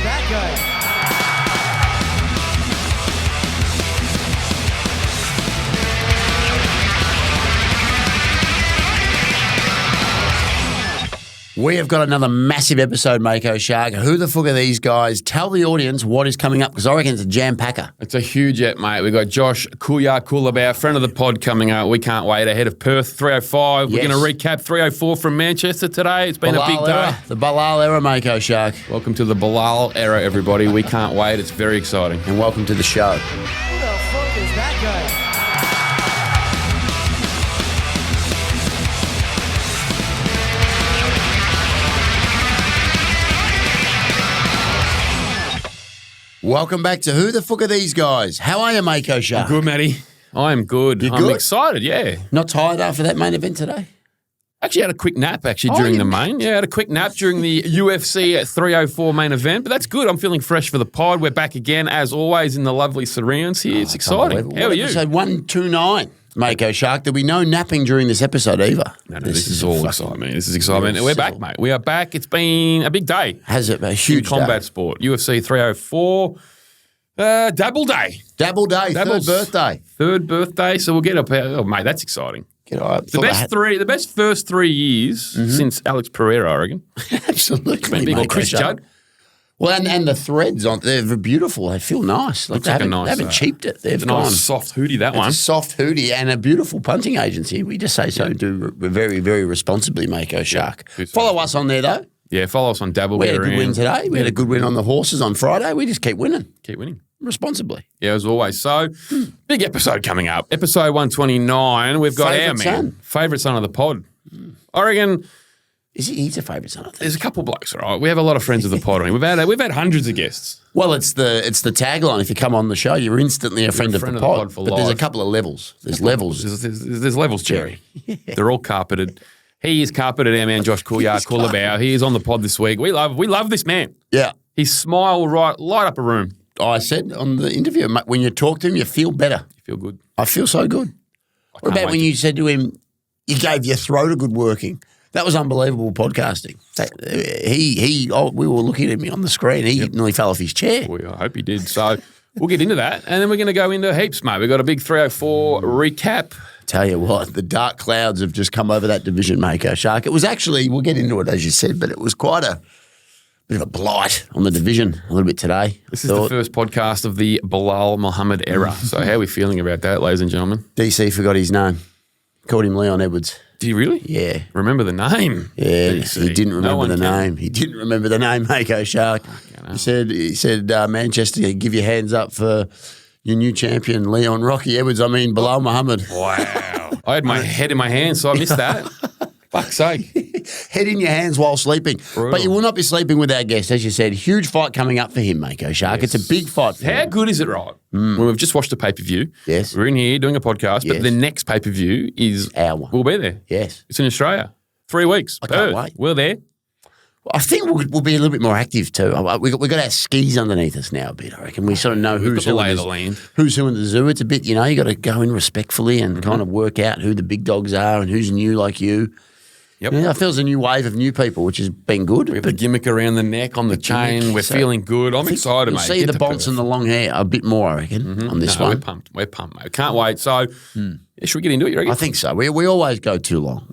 that guy? We have got another massive episode, Mako Shark. Who the fuck are these guys? Tell the audience what is coming up, because I reckon it's a jam-packer. It's a huge app, mate. We've got Josh Culibao, friend of the pod, coming up. We can't wait. Ahead of Perth, 305. Yes. We're going to recap 304 from Manchester today. It's been a big day. The Belal era, Mako Shark. Welcome to the Belal era, everybody. We can't wait. It's very exciting. And welcome to the show. Who the fuck is that guy? Welcome back to Who the Fuck Are These Guys? How are you, Mako Shark? Good, Matty. I am good. You're I'm good? excited, yeah. Not tired after that main event today? Actually had a quick nap during you the main. Yeah, had a quick nap during the UFC at 304 main event. But that's good. I'm feeling fresh for the pod. We're back again, as always, in the lovely surrounds here. It's exciting. How are you? Episode 129, Mako Shark. There'll be no napping during this episode either. No, this is all excitement. This is excitement. We're back, mate. We are back. It's been a big day. Has it? A huge in combat day. sport. UFC 304. Dabble day. Dabble day. Dabbles. Third birthday. So we'll get up. Oh, mate, that's exciting. Get up. The best first 3 years since Alex Pereira, I reckon. Absolutely. Big old Chris Judd. Well, and the threads on they're beautiful. They feel nice. Like they haven't cheaped it. They've gone. Nice soft hoodie, that one. A soft hoodie and a beautiful punting agency. We just say so. Do very, very responsibly, Mako Shark. Follow us on there, though. Yeah, follow us on Dabble. We had a good win today. We had a good win on the horses on Friday. We just keep winning. Keep winning. Responsibly. Yeah, as always. So, big episode coming up. Episode 129. We've got our man. Favourite son of the pod. I reckon. He's a favourite son, I think. There's a couple blokes, all right? We have a lot of friends of the pod. I mean, we've had hundreds of guests. Well, it's the tagline. If you come on the show, you're instantly a friend of the pod. For but life. there's a couple of levels. There's levels. There's levels, Jerry. Yeah. They're all carpeted. He is carpeted, our man Josh Culibao. He is on the pod this week. We love this man. Yeah. His smile will light up a room. I said on the interview, when you talk to him, you feel better. You feel good. I feel so good. What about when you said to him, you gave your throat a good working? That was unbelievable podcasting. We were looking at me on the screen. He nearly fell off his chair. Well, I hope he did. So we'll get into that. And then we're going to go into heaps, mate. We've got a big 304 recap. Tell you what, the dark clouds have just come over that division, Mako Shark. It was actually, we'll get into it as you said, but it was quite a bit of a blight on the division a little bit today. This is the first podcast of the Belal Muhammad era. So how are we feeling about that, ladies and gentlemen? DC forgot his name. Called him Leon Edwards. Did he really? Yeah. Remember the name? Yeah, DC. he didn't remember the name. He didn't remember the name, Mako Shark. He said Manchester, give your hands up for your new champion, Leon Rocky Edwards. I mean, Belal Muhammad. Wow. I had my head in my hand, so I missed that. Fuck's sake. Head in your hands while sleeping. Brutal. But you will not be sleeping with our guest, as you said. Huge fight coming up for him, Mako Shark. Yes. It's a big fight for him. How good is it, right? Well, we've just watched a pay-per-view. Yes. We're in here doing a podcast, Yes. but the next pay-per-view is... Our one. We'll be there. Yes. It's in Australia. 3 weeks. I can't wait. We're there. I think we'll be a little bit more active too. We've got our skis underneath us now a bit, I reckon. We sort of know who's who lay in of the land. Who's who in the zoo. It's a bit, you got to go in respectfully and kind of work out who the big dogs are and who's new like you. Yep. I feel there's a new wave of new people, which has been good. We have the gimmick around the neck, on the chain. We're feeling good. I'm excited, We'll mate. see the bonts and the long hair a bit more, I reckon, on this one. We're pumped, mate. Can't wait. So, should we get into it, you reckon? I think so. We always go too long.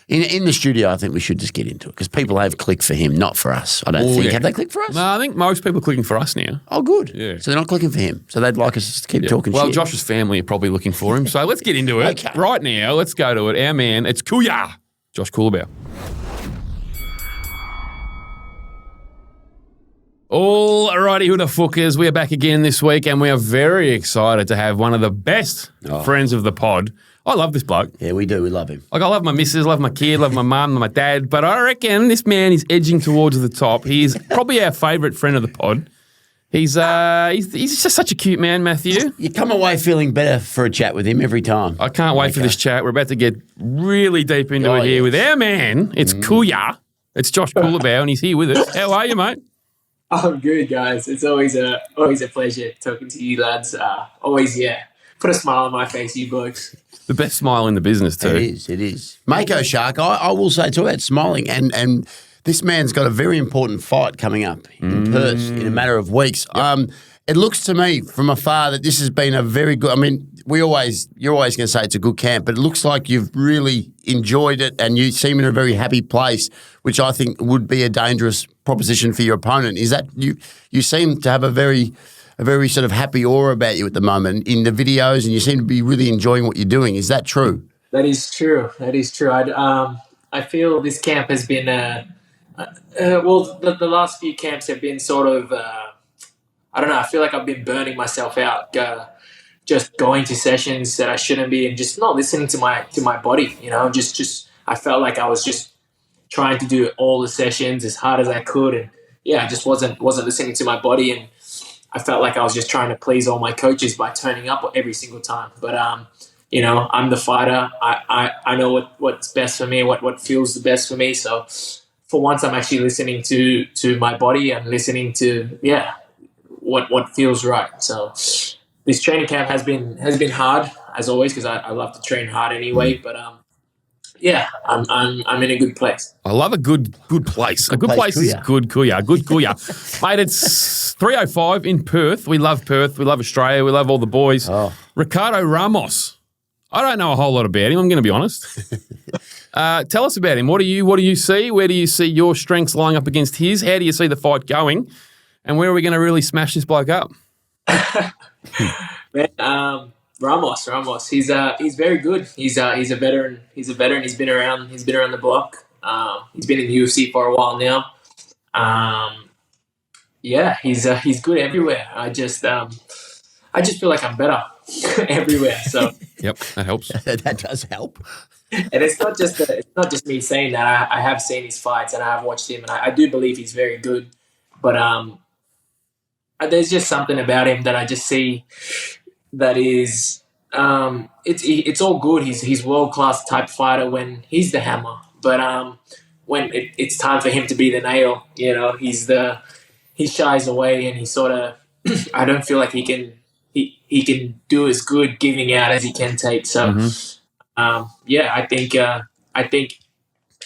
In the studio, I think we should just get into it because people have clicked for him, not for us. I don't think. Yeah. Have they clicked for us? No, I think most people are clicking for us now. Oh, good. Yeah. So they're not clicking for him. So they'd like us to keep talking shit. Well, Josh's family are probably looking for him. So let's get into it. Okay. Right now, let's go to it. Our man, it's Kuya. Josh Culibao. Alrighty, who the fuckers? We are back again this week, and we are very excited to have one of the best friends of the pod. I love this bloke. Yeah, we do. We love him. Like, I love my missus, love my kid, love my mum, my dad, but I reckon this man is edging towards the top. He is probably our favourite friend of the pod. He's just such a cute man, Matthew. You come away feeling better for a chat with him every time. I can't wait for this chat. We're about to get really deep into it here with our man. It's Kuya. It's Josh Culibao, and he's here with us. How are you, mate? I'm good, guys. It's always a pleasure talking to you lads. Always, put a smile on my face, you blokes. The best smile in the business too. It is. Mako Shark, I will say too, about smiling and This man's got a very important fight coming up in Perth in a matter of weeks. Yep. It looks to me from afar that this has been a very good. I mean, you're always going to say it's a good camp, but it looks like you've really enjoyed it and you seem in a very happy place, which I think would be a dangerous proposition for your opponent. Is that you seem to have a very sort of happy aura about you at the moment in the videos, and you seem to be really enjoying what you're doing. Is that true? That is true. I feel this camp has been the last few camps have been sort of. I don't know. I feel like I've been burning myself out, just going to sessions that I shouldn't be, and just not listening to my body. You know, just I felt like I was just trying to do all the sessions as hard as I could, and I just wasn't listening to my body, and I felt like I was just trying to please all my coaches by turning up every single time. But you know, I'm the fighter. I know what's best for me, what feels the best for me. So for once, I'm actually listening to my body and listening to what feels right. So this training camp has been hard as always, because I love to train hard anyway. But I'm in a good place. I love a good place. A good place is good Kuya. Good Kuya. Mate, it's 3:05 in Perth. We love Perth. We love Australia. We love all the boys. Oh. Ricardo Ramos. I don't know a whole lot about him, I'm going to be honest. Tell us about him. What do you see? Where do you see your strengths lying up against his? How do you see the fight going? And where are we going to really smash this bloke up? Man, Ramos. He's very good. He's a veteran. He's been around the block. He's been in the UFC for a while now. He's good everywhere. I just feel like I'm better everywhere. So yep, that helps. That does help. And it's not just me saying that. I have seen his fights and I have watched him, and I do believe he's very good. But there's just something about him that I just see that is it's all good. He's world-class type fighter when he's the hammer, but when it's time for him to be the nail, you know, he shies away, and he sort of I don't feel like he can do as good giving out as he can take. So I think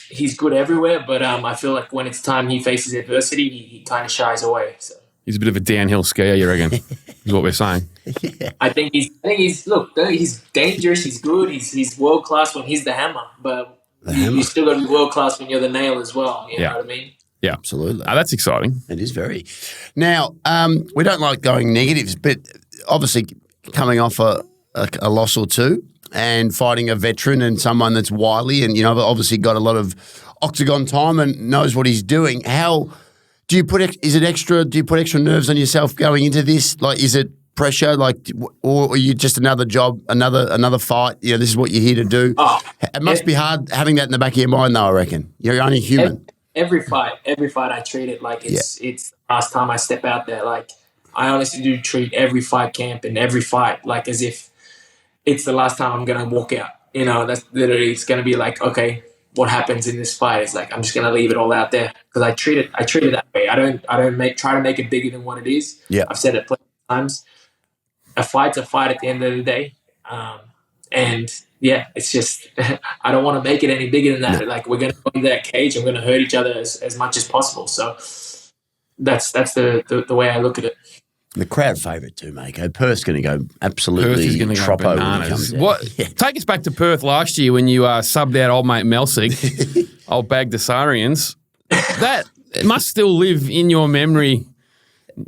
he's good everywhere, but I feel like when it's time he faces adversity, he kind of shies away. So he's a bit of a downhill skier, you reckon? Is what we're saying. Yeah. I think he's dangerous. He's good. He's world class when he's the hammer, but you still got to be world class when you're the nail as well. You know what I mean? Yeah, absolutely. That's exciting. It is very. Now, we don't like going negatives, but obviously coming off a loss or two and fighting a veteran and someone that's wily and, you know, obviously got a lot of octagon time and knows what he's doing. How do you put extra nerves on yourself going into this? Like, is it pressure, like, or are you just another job, another fight? You know, this is what you're here to do. It must be hard having that in the back of your mind, though. I reckon you're only human. Every fight, I treat it like it's the last time I step out there. Like, I honestly do treat every fight camp and every fight like as if it's the last time I'm gonna walk out. You know, that's literally, it's gonna be like, okay, what happens in this fight? It's like I'm just gonna leave it all out there, because I treat it that way. I don't try to make it bigger than what it is. Yeah, I've said it plenty of times. A fight's a fight at the end of the day, and it's just I don't want to make it any bigger than that. Like, we're gonna go in that cage and we're gonna hurt each other as much as possible. So that's the way I look at it. The crowd favourite too, Mako. Perth's going to go absolutely troppo when he comes out. Take us back to Perth last year when you subbed out old mate Melsig, old Bagdasarians. That must still live in your memory.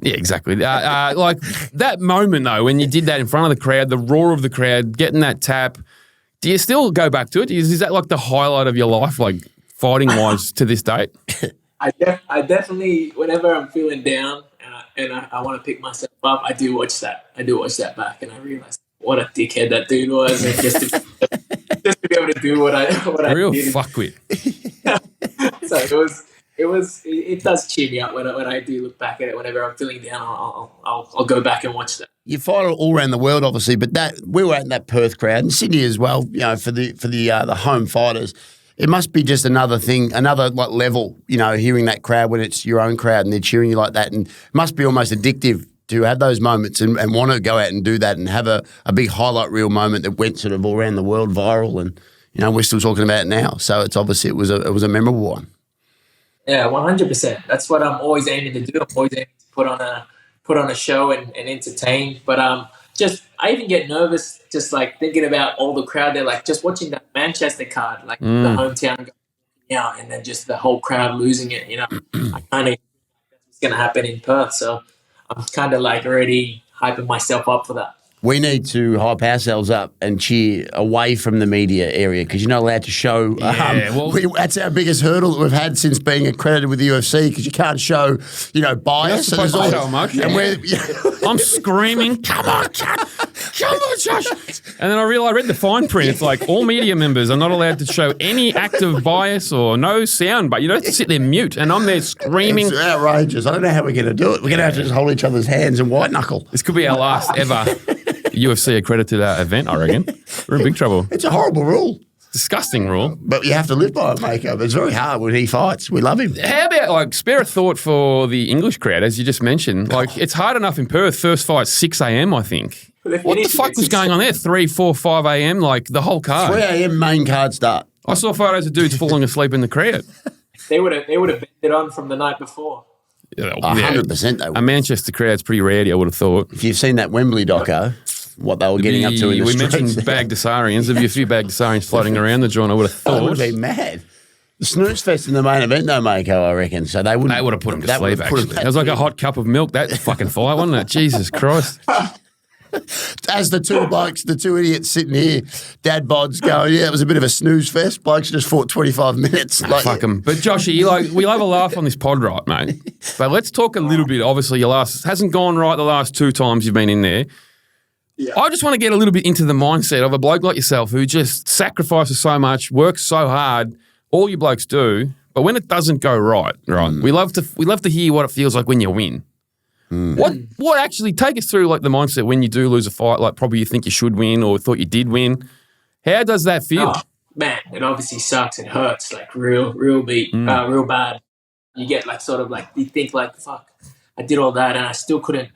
Yeah, exactly. Like that moment, though, when you did that in front of the crowd, the roar of the crowd, getting that tap, do you still go back to it? Is that like the highlight of your life, like fighting-wise, to this date? I definitely, whenever I'm feeling down, and I want to pick myself up, I do watch that back, and I realize what a dickhead that dude was, and just to be able to do what I real did. Fuckwit. So it does cheer me up when I do look back at it. Whenever I'm feeling down, I'll go back and watch that. You fight all around the world, obviously, but we were in that Perth crowd, and Sydney as well. You know, for the home fighters. It must be just another thing, another like level, you know, hearing that crowd when it's your own crowd and they're cheering you like that. And it must be almost addictive to have those moments and want to go out and do that and have a big highlight reel moment that went sort of all around the world viral. And, you know, we're still talking about it now. So it's obviously it was a memorable one. Yeah, 100%. That's what I'm always aiming to do. I'm always aiming to put on a show and entertain. But just I even get nervous just like thinking about all the crowd there, like just watching that Manchester card, like the hometown going out, and then just the whole crowd losing it. You know, I kind of that's what's going to happen in Perth. So I'm kind of like already hyping myself up for that. We need to hype ourselves up and cheer away from the media area because you're not allowed to show. That's our biggest hurdle that we've had since being accredited with the UFC because you can't show, bias. You're not supposed to show emotion. And I'm screaming, come on, Josh. And then I read the fine print. It's like all media members are not allowed to show any active bias or no sound, but you don't have to sit there mute. And I'm there screaming. It's outrageous. I don't know how we're going to do it. We're going to have to just hold each other's hands and white knuckle. This could be our last ever UFC accredited event, I reckon. We're in big trouble. It's a horrible rule. Disgusting rule. But you have to live by it, Mako. It's very hard when he fights. We love him. How about, spare a thought for the English crowd, as you just mentioned. It's hard enough in Perth. First fight, 6 a.m., I think. What the fuck was going on there? 3, 4, 5 a.m., the whole card. 3 a.m. main card start. I saw photos of dudes falling asleep in the crowd. They would have bet it on from the night before. 100% they would. A Manchester crowd's pretty rowdy, I would have thought. If you've seen that Wembley doco, what they were getting up to in the streets. We mentioned Bagdasarians. There'd be a few Bagdasarians floating around the joint, I would have thought. That would have been mad. The snooze fest in the main event, though, Mako, I reckon. So they would have put him to sleep, actually. It was like a hot cup of milk, that fucking fight, wasn't it? Jesus Christ. As the two blokes, the two idiots sitting here, dad bods going, it was a bit of a snooze fest. Blokes just fought 25 minutes. Fuck them. But Joshy, we love a laugh on this pod, right, mate? But let's talk a little bit. Obviously, hasn't gone right the last 2 times you've been in there. Yeah. I just want to get a little bit into the mindset of a bloke like yourself who just sacrifices so much, works so hard, all you blokes do, but when it doesn't go right, we love to hear what it feels like when you win. What actually, take us through the mindset when you do lose a fight, probably you think you should win or thought you did win. How does that feel? Oh, man, it obviously sucks. It hurts, real bad. You get you think fuck, I did all that and I still couldn't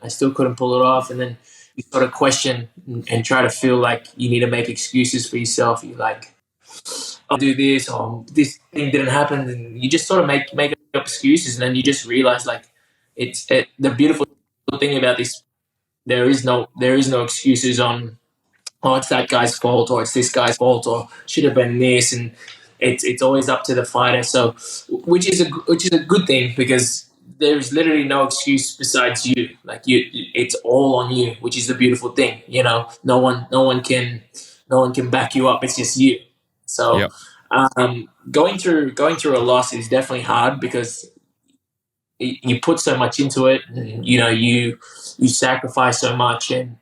pull it off, and then you sort of question and try to feel like you need to make excuses for yourself. You I'll do this, or this thing didn't happen, and you just sort of make up excuses, and then you just realize the beautiful thing about this, there is no excuses on, it's that guy's fault or it's this guy's fault or should have been this, and it's always up to the fighter. So which is a good thing because there's literally no excuse besides you. It's all on you, which is the beautiful thing. No one can back you up. It's just you. So, yep. Going through a loss is definitely hard because you put so much into it, and you sacrifice so much, and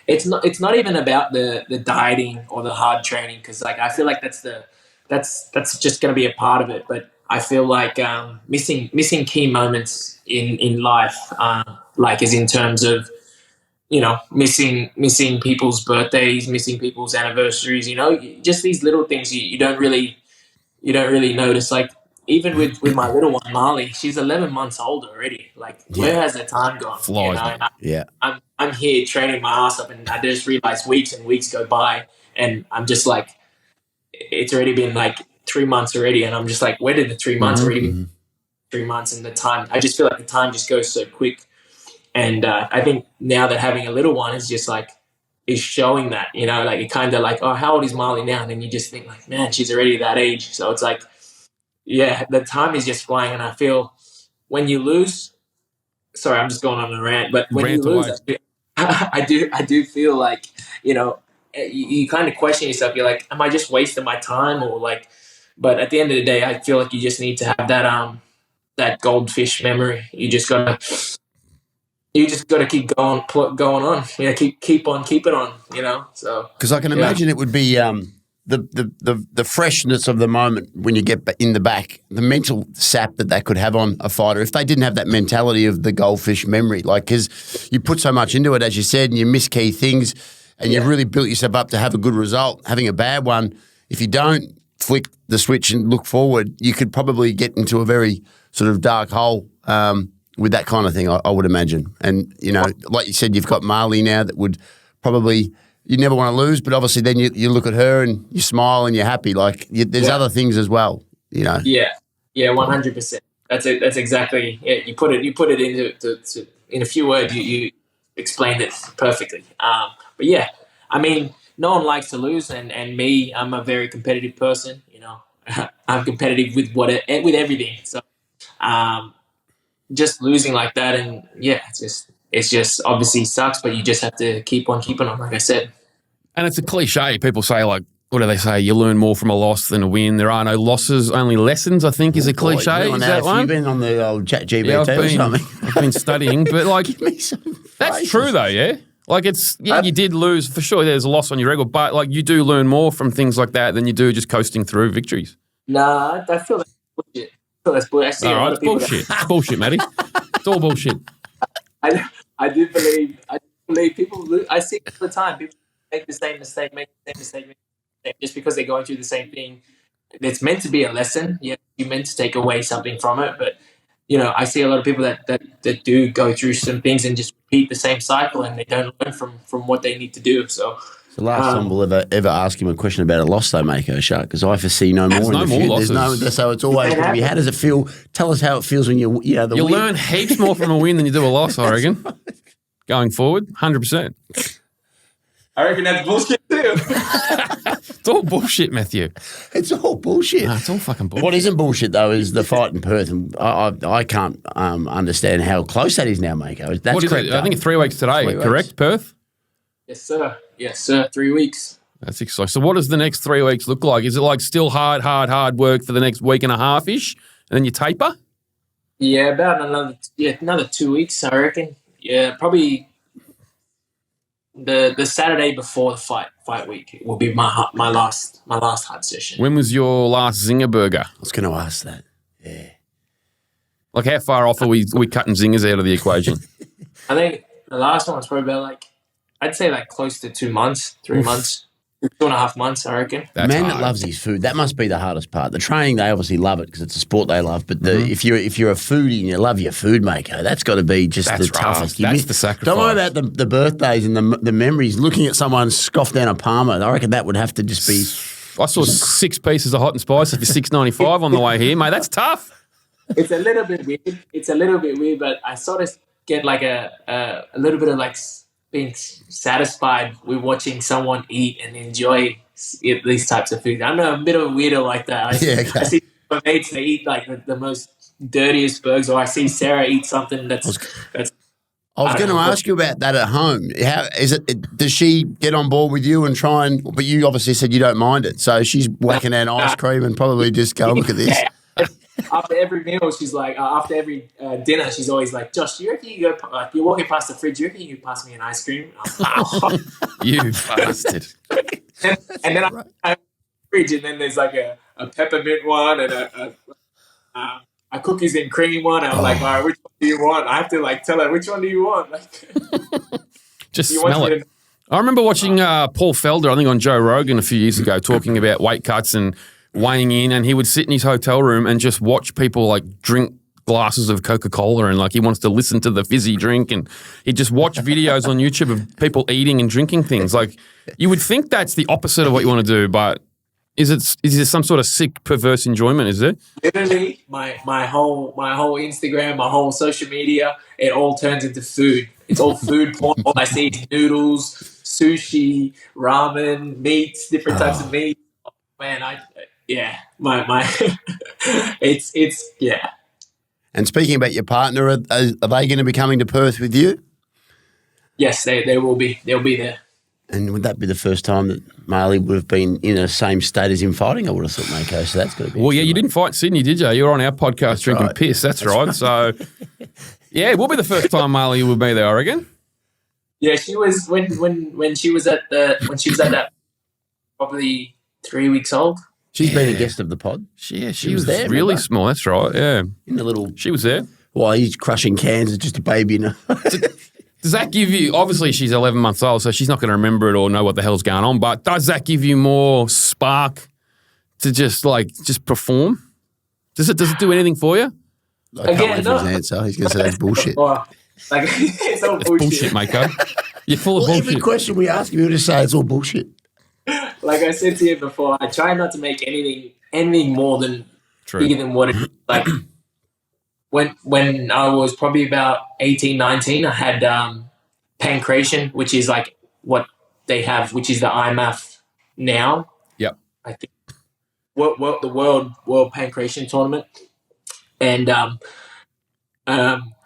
it's not even about the dieting or the hard training because I feel like that's just going to be a part of it, but I feel like missing key moments in life, as in terms of missing people's birthdays, missing people's anniversaries, just these little things you don't really notice. Even with my little one, Marley, she's 11 months old already. Where has the time gone? Flies, yeah. I'm here training my ass up, and I just realized weeks and weeks go by, and I'm just it's already been 3 months already, and I'm just where did the 3 months already be? 3 months, and the time, I just feel like the time just goes so quick. And I think now that having a little one is just is showing that, it kind of oh, how old is Marley now? And then you just think man, she's already that age. So it's yeah, the time is just flying. And I feel when you lose, sorry, I'm just going on a rant, but when you lose, I do feel you kind of question yourself. You're am I just wasting my time or but at the end of the day, I feel you just need to have that goldfish memory. You just gotta keep going on. Keep on keeping on. So because I can imagine it would be the freshness of the moment when you get in the back, the mental sap that could have on a fighter if they didn't have that mentality of the goldfish memory. Because you put so much into it, as you said, and you miss key things, and you've really built yourself up to have a good result. Having a bad one, if you don't flick the switch and look forward, you could probably get into a very sort of dark hole. With that kind of thing, I would imagine. And, like you said, you've got Marley now that would probably, you never want to lose, but obviously then you look at her and you smile and you're happy. There's other things as well, Yeah. Yeah, 100%. That's it. That's exactly it. You put it into in a few words. You explained it perfectly. But yeah, I mean, no one likes to lose, and me, I'm a very competitive person. You know, I'm competitive with with everything. So, just losing like that, and yeah, it's just obviously sucks, but you just have to keep on keeping on, like I said. And it's a cliche. People say, like, what do they say? You learn more from a loss than a win. There are no losses, only lessons, I think, is a cliche. Is that one? You've been on the old ChatGPT or something. I've been studying, but like, Give me some that's phrases. true though, yeah? Like you did lose, for sure, there's a loss on your record, but like you do learn more from things like that than you do just coasting through victories. Nah, I feel that's bullshit. I see All a lot right, of it's people bullshit. It's bullshit, Matty. It's all bullshit. I do believe people. I see it all the time. People make the same mistake, just because they're going through the same thing. It's meant to be a lesson. Yeah, you're meant to take away something from it. But you know, I see a lot of people that do go through some things and just repeat the same cycle, and they don't learn from what they need to do. So. It's the last time we'll ever ask him a question about a loss, though, Mako Shark, because I foresee no more. There's no more There's losses. so it's always going to be. How does it feel? Tell us how it feels when you'll You'll learn heaps more from a win than you do a loss, I reckon. Right. Going forward, 100%. I reckon that's bullshit too. It's all bullshit, Matthew. It's all bullshit. No, it's all fucking bullshit. What isn't bullshit, though, is the fight in Perth. And I can't understand how close that is now, Mako. That's What is correct. it? I think it's 3 weeks today, 3 weeks. correct, Perth? Yes, sir. Yes, sir. 3 weeks. That's exciting. So what does the next 3 weeks look like? Is it like still hard work for the next week and a half-ish, and then you taper? Yeah, about another 2 weeks, I reckon. Yeah, probably the Saturday before the fight week will be my last hard session. When was your last zinger burger? I was going to ask that. Yeah. Like how far off are we cutting zingers out of the equation? I think the last one was probably about I'd say close to 2 months, 3 months, 2.5 months, I reckon. That's Man hard. that loves his food, that must be the hardest part. The training, they obviously love it because it's a sport they love. But if you're a foodie and you love your food, Mako, that's got to be just That's the toughest. rough. That's the sacrifice. Don't worry about the birthdays and the memories. Looking at someone scoff down a Parma, I reckon that would have to just be. I saw 6 pieces of hot and spicy for $6.95 on the way here, mate. That's tough. It's a little bit weird. But I sort of get a little bit of being satisfied with watching someone eat and enjoy these types of food. I'm a bit of a weirdo like that. I see my mates, they eat the most dirtiest burgers, or I see Sarah eat something that's. I was going to ask you about that at home. How is it? Does she get on board with you and try and? But you obviously said you don't mind it, so she's whacking out ice cream and probably just go look at this. Yeah. After every meal, she's after every dinner, she's always like, Josh, do you reckon you go, you're walking past the fridge, do you reckon you could pass me an ice cream? You bastard. and then I fridge, and then there's a peppermint one and a cookies and cream one. I'm like, all right, which one do you want? I have to tell her, which one do you want? Just smell it. I remember watching Paul Felder, I think on Joe Rogan a few years ago, talking about weight cuts and weighing in, and he would sit in his hotel room and just watch people drink glasses of Coca-Cola, and he wants to listen to the fizzy drink, and he'd just watch videos on YouTube of people eating and drinking things. You would think that's the opposite of what you want to do, but is there some sort of sick, perverse enjoyment, is there? Literally, my whole Instagram, my whole social media, it all turns into food. It's all food porn. All I see is noodles, sushi, ramen, meats, different types of meat. Man, it's yeah. And speaking about your partner, are they going to be coming to Perth with you? Yes, they will be. They'll be there. And would that be the first time that Marley would have been in the same state as him fighting? I would have thought, Mako, so that's going to be. Well, yeah, you didn't fight Sydney, did you? You were on our podcast drinking piss. That's right. So, yeah, it will be the first time Marley will be there, I reckon. Yeah, she was when she was at that probably 3 weeks old. She's been a guest of the pod. She was there, really remember? small. That's right. Yeah, In the little. she was there. While he's crushing cans, it's just a baby. Does that give you, obviously she's 11 months old, so she's not going to remember it or know what the hell's going on, but does that give you more spark to just perform? Does it do anything for you? I can't wait for his answer. He's going to say that's bullshit. It's all That's bullshit. bullshit, Mako. You're full of Well, bullshit. every question we ask him, he'll just say it's all bullshit. Like I said to you before, I try not to make anything more than bigger than what it is. Like when I was probably about 18, 19, I had pancreation, which is like what they have, which is the IMAF now. Yep. I think the world pancreation tournament, and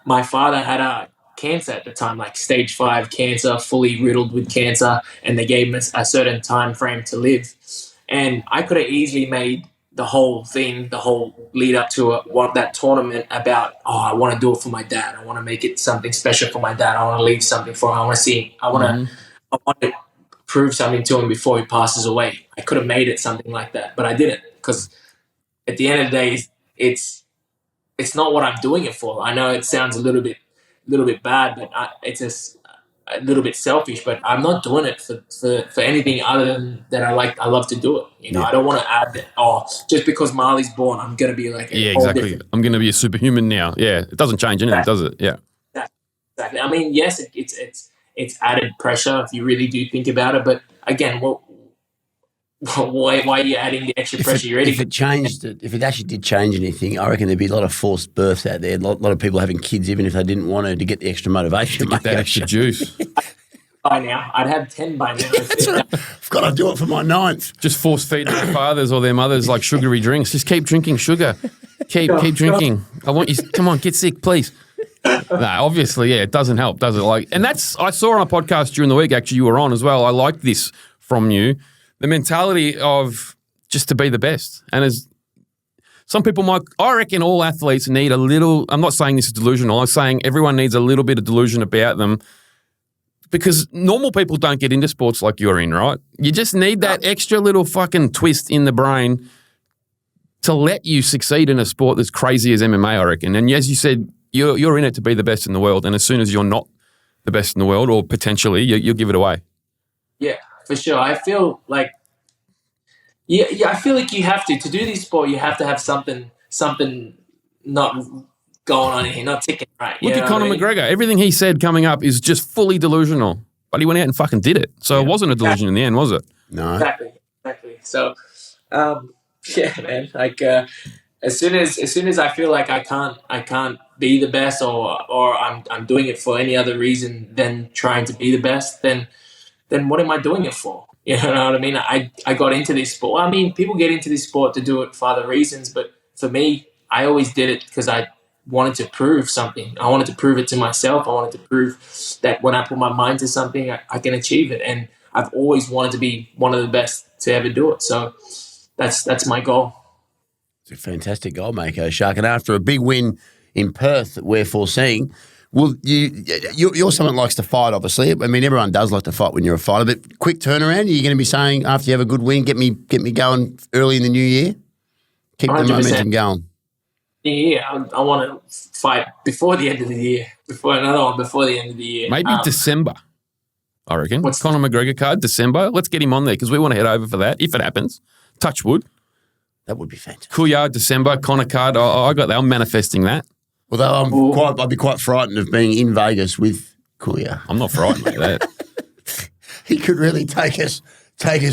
my father had a cancer at the time, like stage 5 cancer, fully riddled with cancer, and they gave him a certain time frame to live. And I could have easily made the whole lead up to that tournament about, I want to do it for my dad. I want to make it something special for my dad. I want to leave something for him. I want to prove something to him before he passes away. I could have made it something like that, but I didn't, because at the end of the day, it's not what I'm doing it for. I know it sounds a little bit bad, but it's just a little bit selfish. But I'm not doing it for anything other than that. I love to do it. You know, I don't want to add that. Just because Marley's born, I'm gonna be like exactly. I'm gonna be a superhuman now. Yeah, it doesn't change anything, does it? Yeah, exactly. I mean, yes, it's added pressure if you really do think about it. But again, why are you adding the extra pressure? If it actually did change anything, I reckon there'd be a lot of forced births out there. A lot of people having kids, even if they didn't want to get the extra motivation. To get that extra juice. By now, I'd have 10 by now. I've got to do it for my 9th. Just force feed their fathers or their mothers like sugary drinks. Just keep drinking sugar. Keep drinking. I want you. Come on, get sick, please. No, obviously, yeah, it doesn't help, does it? And I saw on a podcast during the week. Actually, you were on as well. I liked this from you. The mentality of just to be the best. And as some people I reckon all athletes need a little, I'm not saying this is delusional, I'm saying everyone needs a little bit of delusion about them, because normal people don't get into sports like you're in, right? You just need that extra little fucking twist in the brain to let you succeed in a sport that's crazy as MMA, I reckon. And as you said, you're in it to be the best in the world. And as soon as you're not the best in the world, or potentially, you'll give it away. Yeah. For sure. I feel like, I feel like you have to do this sport, you have to have something not going on in here, not ticking right. Look at Conor McGregor. Everything he said coming up is just fully delusional, but he went out and fucking did it. So it wasn't a delusion in the end, was it? No. Exactly. So, man, like as soon as I feel like I can't be the best, or I'm doing it for any other reason than trying to be the best, then what am I doing it for? You know what I mean? I got into this sport. I mean, people get into this sport to do it for other reasons, but for me, I always did it because I wanted to prove something. I wanted to prove it to myself. I wanted to prove that when I put my mind to something, I can achieve it. And I've always wanted to be one of the best to ever do it. So that's my goal. It's a fantastic goal, Mako Shark. And after a big win in Perth that we're foreseeing, well, you're someone that likes to fight, obviously. I mean, everyone does like to fight when you're a fighter, but quick turnaround, you're going to be saying after you have a good win, get me going early in the new year? Keep 100%. The momentum going. Yeah, I want to fight before the end of the year, before another one before the end of the year. Maybe December, I reckon. Conor McGregor card, December. Let's get him on there because we want to head over for that, if it happens. Touch wood. That would be fantastic. Kuya, December, Conor card. I got that. I'm manifesting that. Although I'd be quite frightened of being in Vegas with Kuya. I'm not frightened of that. He could really take us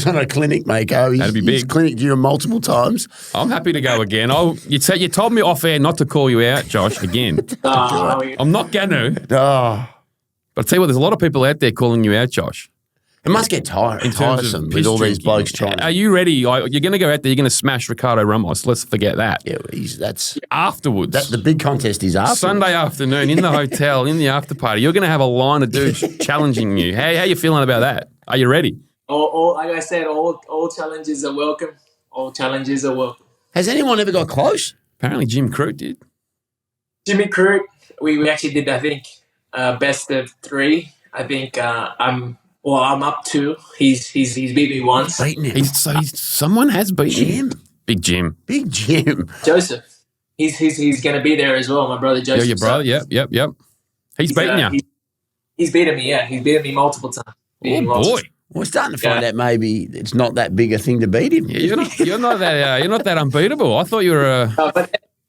on a clinic, Mako. That'd be big. He's clinic you multiple times. I'm happy to go again. You told me off air not to call you out, Josh, again. I'm not going to. Oh. But I'll tell you what, there's a lot of people out there calling you out, Josh. It must get tiresome with all these blokes trying. Are you ready? You're going to go out there, you're going to smash Ricardo Ramos. Let's forget that. Yeah, that's afterwards. The big contest is after. Sunday afternoon in the hotel, in the after party. You're going to have a line of dudes challenging you. How you feeling about that? Are you ready? Like I said, all challenges are welcome. All challenges are welcome. Has anyone ever got close? Apparently Jim Crute did. Jimmy Crute, we actually did, I think, best of 3. I think I'm up 2. He's beat me once. Someone has beaten him. Big Jim. Joseph. He's going to be there as well, my brother Joseph. Yeah, your brother, yep. He's beaten you. He's beaten me, yeah. He's beaten me multiple times. Oh, boy. We're starting to find out maybe it's not that big a thing to beat him. Yeah, you're not that unbeatable. I thought you were. But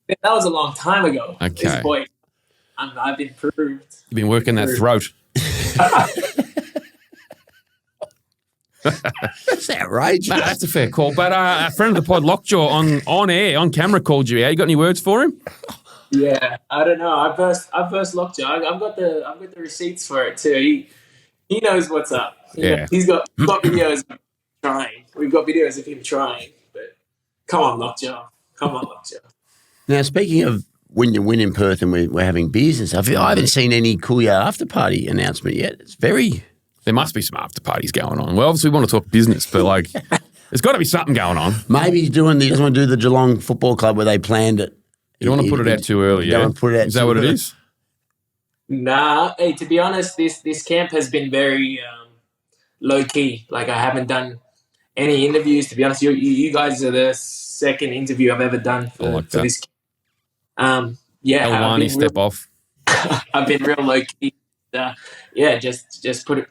that was a long time ago. Okay. This boy, I've been proved. You've been working that throat. That's outrageous. No, that's a fair call. But a friend of the pod, Lockjaw, on air, on camera, called you out. You got any words for him? Yeah, I don't know. I first locked you. I've got the receipts for it too. He knows what's up. He's got videos of him trying. We've got videos of him trying. But come on, Lockjaw. Now, speaking of when you win in Perth and we're having beers and stuff, I haven't seen any Kuya after party announcement yet. It's very... There must be some after parties going on. Well, obviously we want to talk business, but like, there's got to be something going on. Maybe he doesn't want to do the Geelong Football Club where they planned it. You don't want to put it out too early, You yeah? don't want to put it out Is that too what it early. is? Nah, hey, to be honest, this camp has been very low key. Like, I haven't done any interviews. To be honest, you guys are the second interview I've ever done for this camp. Elwani, step off. I've been real low key. Just putting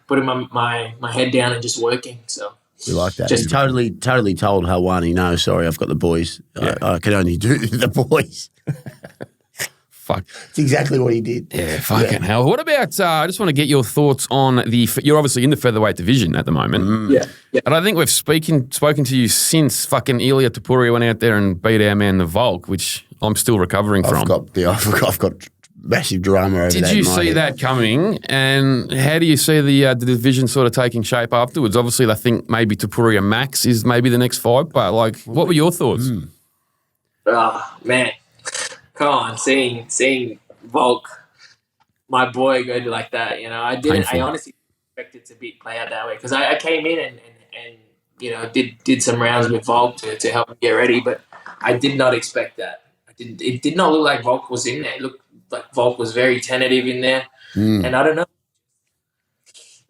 my head down and just working. So We like that. Just totally told Helwani, no, sorry, I've got the boys. Yeah. I can only do the boys. Fuck. It's exactly what he did. Yeah, fucking hell. What about, I just want to get your thoughts on you're obviously in the featherweight division at the moment. Yeah. And I think we've spoken to you since fucking Ilya Topuria went out there and beat our man, the Volk, which I'm still recovering from. I've got massive drama over that. Did you see that coming? And how do you see the division sort of taking shape afterwards? Obviously, I think maybe Topuria Max is maybe the next fight, but like, what were your thoughts? Oh, man. Come on, seeing Volk, my boy, go like that. You know, I honestly expected to play out that way because I came in and you know did some rounds with Volk to help me get ready, but I did not expect that. It did not look like Volk was in there. It looked like Volk was very tentative in there, and I don't know.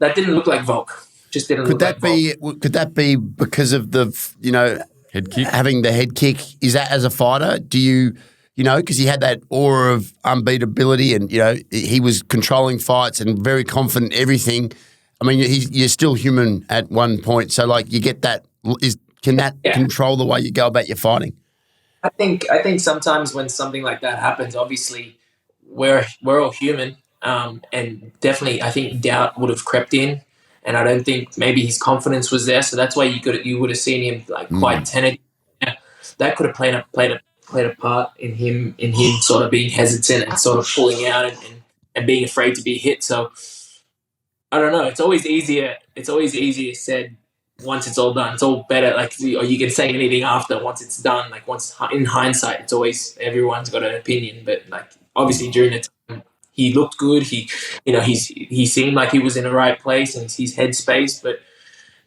That didn't look like Volk. Just didn't. Could that be because of the head kick? Having the head kick? Is that as a fighter? Do you? Because he had that aura of unbeatability and, he was controlling fights and very confident in everything. I mean, you're still human at one point. So, like, you get that. Can that control the way you go about your fighting? I think sometimes when something like that happens, obviously, we're all human. And definitely, I think doubt would have crept in. And I don't think maybe his confidence was there. So that's why you would have seen him, like, quite tentative. Yeah, that could have played a part in him sort of being hesitant and sort of pulling out and being afraid to be hit. So I don't know. It's always easier said once it's all done. It's all better. Like, or you can say anything after once it's done. Like, once in hindsight, it's always everyone's got an opinion. But like obviously during the time he looked good. He seemed like he was in the right place and his headspace. But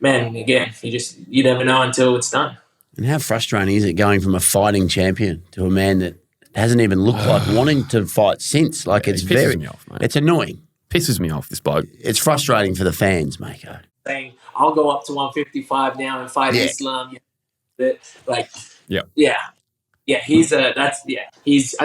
man, again, you never know until it's done. And how frustrating is it going from a fighting champion to a man that hasn't even looked like wanting to fight since? Like, it's pisses me off, mate. It's annoying. Pisses me off, this bloke. It's frustrating for the fans, Mako. Saying, I'll go up to 155 now and fight Islam. Yeah. I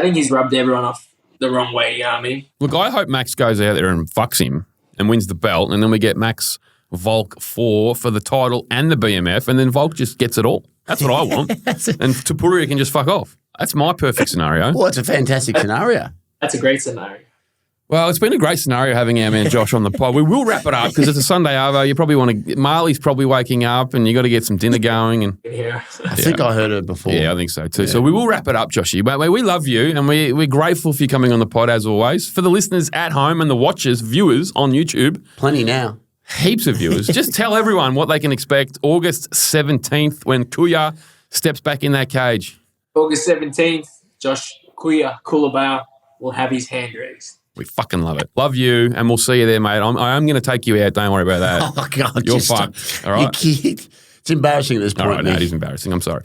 think he's rubbed everyone off the wrong way, you know what I mean? Look, I hope Max goes out there and fucks him and wins the belt, and then we get Max Volk for the title and the BMF, and then Volk just gets it all. That's what I want. And Topuria can just fuck off. That's my perfect scenario. Well, it's a fantastic scenario. That's a great scenario. Well, it's been a great scenario having our man Josh on the pod. We will wrap it up because it's a Sunday arvo. You probably want to. Marley's probably waking up, and you got to get some dinner going. And I think I heard it before. Yeah, I think so too. Yeah. So we will wrap it up, Joshy. But we love you, and we're grateful for you coming on the pod as always. For the listeners at home and the watchers, viewers on YouTube, plenty now. Heaps of viewers. Just tell everyone what they can expect August 17th when Kuya steps back in that cage. August 17th, Josh Culibao will have his hand raised. We fucking love it. Love you, and we'll see you there, mate. I am going to take you out. Don't worry about that. Oh, God. You're fucked. All right? It's embarrassing at this point. All right, no, it is embarrassing. I'm sorry.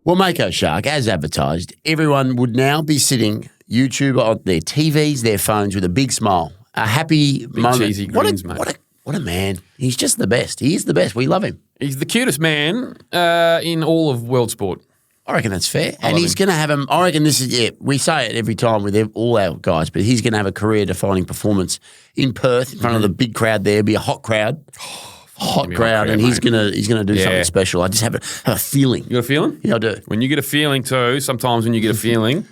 Well, Mako Shark, as advertised, everyone would now be sitting YouTube on their TVs, their phones with a big smile, a happy moment. Cheesy grins, mate. What a man. He's just the best. He is the best. We love him. He's the cutest man in all of world sport. I reckon that's fair. And he's going to have him. I reckon this is, we say it every time with all our guys, but he's going to have a career-defining performance in Perth in front of the big crowd there. It'll be a hot crowd. Hot crowd, and he's gonna do something special. I just have a feeling. You got a feeling? Yeah, I do. When you get a feeling too, sometimes when you get a feeling,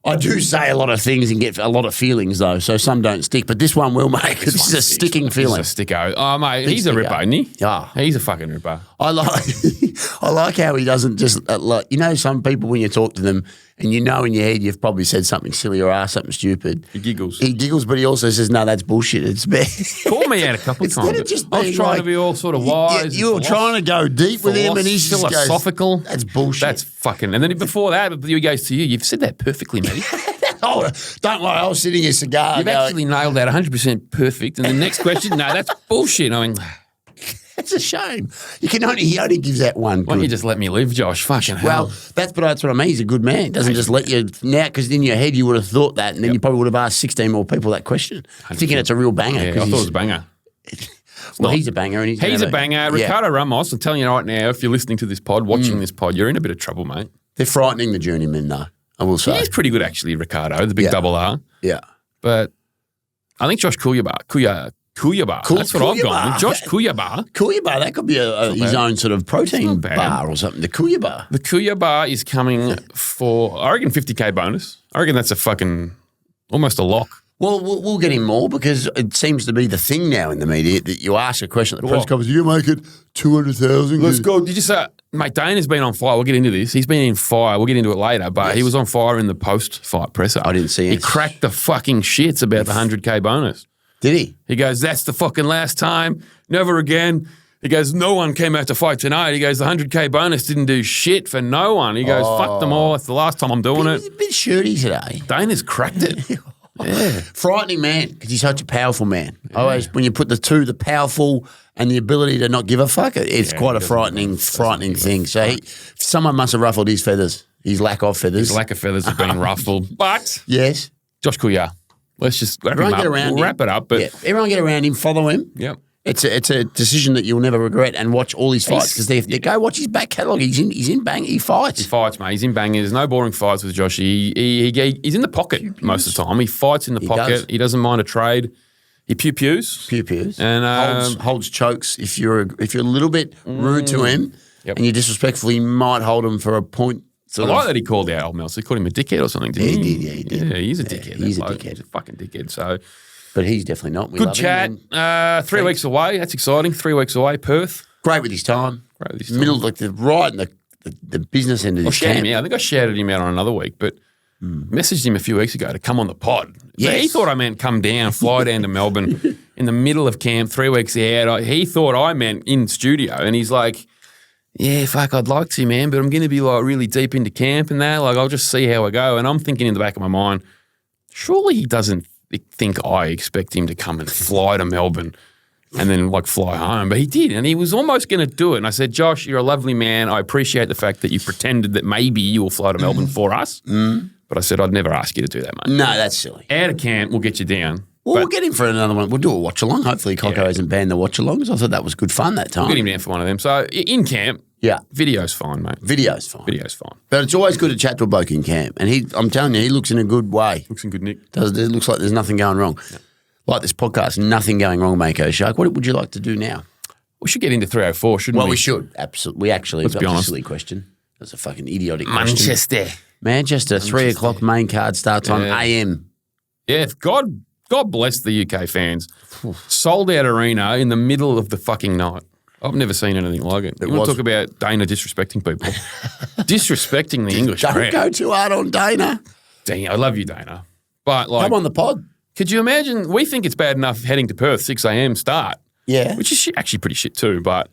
I do say a lot of things and get a lot of feelings though, so some don't stick. But this one will, mate. This is a sticking feeling. He's a sticko. Oh, mate, he's a ripper, isn't he? Yeah, he's a fucking ripper. I like how he doesn't just like, you know, some people when you talk to them and you know in your head you've probably said something silly or asked something stupid. He giggles. He giggles, but he also says, "No, that's bullshit. It's bad." Called me out a couple of times. I was trying to be all sort of wise. You were trying to go deep with him, and he's just philosophical. That's bullshit. That's fucking. And then before that, he goes to you. You've said that perfectly, matey. Oh, don't worry, I was sitting here cigar. You've actually nailed that 100% perfect. And the next question, no, that's bullshit. I mean, it's a shame. He only gives that one. Why don't you just let me live, Josh? Fucking hell. Well, that's what I mean. He's a good man. He doesn't just let you now, because in your head you would have thought that, and then you probably would have asked 16 more people that question, thinking it's a real banger. Yeah, I thought it was a banger. Well, he's a banger. And he's a banger. Ricardo Ramos, I'm telling you right now, if you're listening to this pod, watching this pod, you're in a bit of trouble, mate. They're frightening, the journeymen, though, I will say. He's pretty good, actually, Ricardo, the big double R. Yeah. But I think Josh Culibao. That's what I've gone with. Josh Culibao. Culibao, that could be his own sort of protein bar or something. The Culibao. The Culibao is coming for, I reckon, 50K bonus. I reckon that's a fucking, almost a lock. Well, we'll get him more, because it seems to be the thing now in the media that you ask a question at the press conference, you make it 200,000. Let's go. Did you say, mate, Dana's been on fire. We'll get into this. He's been in fire. We'll get into it later, but he was on fire in the post-fight presser. I didn't see it. He cracked the fucking shits about the 100K bonus. Did he? He goes, that's the fucking last time. Never again. He goes, no one came out to fight tonight. He goes, the 100K bonus didn't do shit for no one. He goes, fuck them all. It's the last time I'm doing it. He's a bit shirty today. Dana's cracked it. Yeah. Frightening man, because he's such a powerful man. Always, when you put the two, the powerful and the ability to not give a fuck, it's quite a frightening thing. So someone must have ruffled his feathers, his lack of feathers. His lack of feathers have been ruffled. But yes, Josh Kuya, let's just wrap him up. We'll wrap it up. But everyone get around him, follow him. Yep. It's a decision that you'll never regret, and watch all his fights, because they go watch his back catalogue. He's in bang. He fights. He fights, mate. He's in bang. There's no boring fights with Josh. He's in the pocket most of the time. He fights in the pocket. He doesn't mind a trade. He pew-pews. And holds chokes. If you're a little bit rude to him and you're disrespectful, he might hold him for a point. I like that he called out old Meltzer. He called him a dickhead or something, didn't he? He did. Yeah, he's a dickhead. He's a dickhead. He's a fucking dickhead. So... But he's definitely not. We good love chat. Him, 3 weeks away. That's exciting. 3 weeks away. Perth. Great with his time. Middle, like right in the business end of his camp. I think I shouted him out on another week, but messaged him a few weeks ago to come on the pod. Yes. So he thought I meant come down, fly down to Melbourne in the middle of camp, 3 weeks out. He thought I meant in studio, and he's like, yeah, fuck, I'd like to, man, but I'm going to be like really deep into camp and that. Like, I'll just see how I go. And I'm thinking in the back of my mind, surely he doesn't think I expect him to come and fly to Melbourne and then like fly home. But he did, and he was almost going to do it. And I said, Josh, you're a lovely man. I appreciate the fact that you pretended that maybe you will fly to Melbourne for us. But I said, I'd never ask you to do that, mate. No, that's silly. Out of camp, we'll get you down. Well, we'll get him for another one. We'll do a watch-along. Hopefully Coco hasn't banned the watch-alongs. I thought that was good fun that time. We'll get him down for one of them. So in camp, video's fine, mate. Video's fine. Video's fine. But it's always good to chat to a bloke in camp. And I'm telling you, he looks in a good way. Looks in good nick. It looks like there's nothing going wrong. Yeah. Like this podcast, nothing going wrong, Mako Shark. What would you like to do now? We should get into 304, shouldn't we? Well, we should. Absolutely. We actually, let's be honest. A silly question. That's a fucking idiotic question. Manchester, 3 o'clock main card starts on AM. Yeah, God bless the UK fans. Sold out arena in the middle of the fucking night. I've never seen anything like it. You want to talk about Dana disrespecting people? Disrespecting the English crowd. Don't go too hard on Dana. Dana, I love you, Dana. But like, come on the pod. Could you imagine? We think it's bad enough heading to Perth 6 a.m. start. Yeah. Which is actually pretty shit too, but...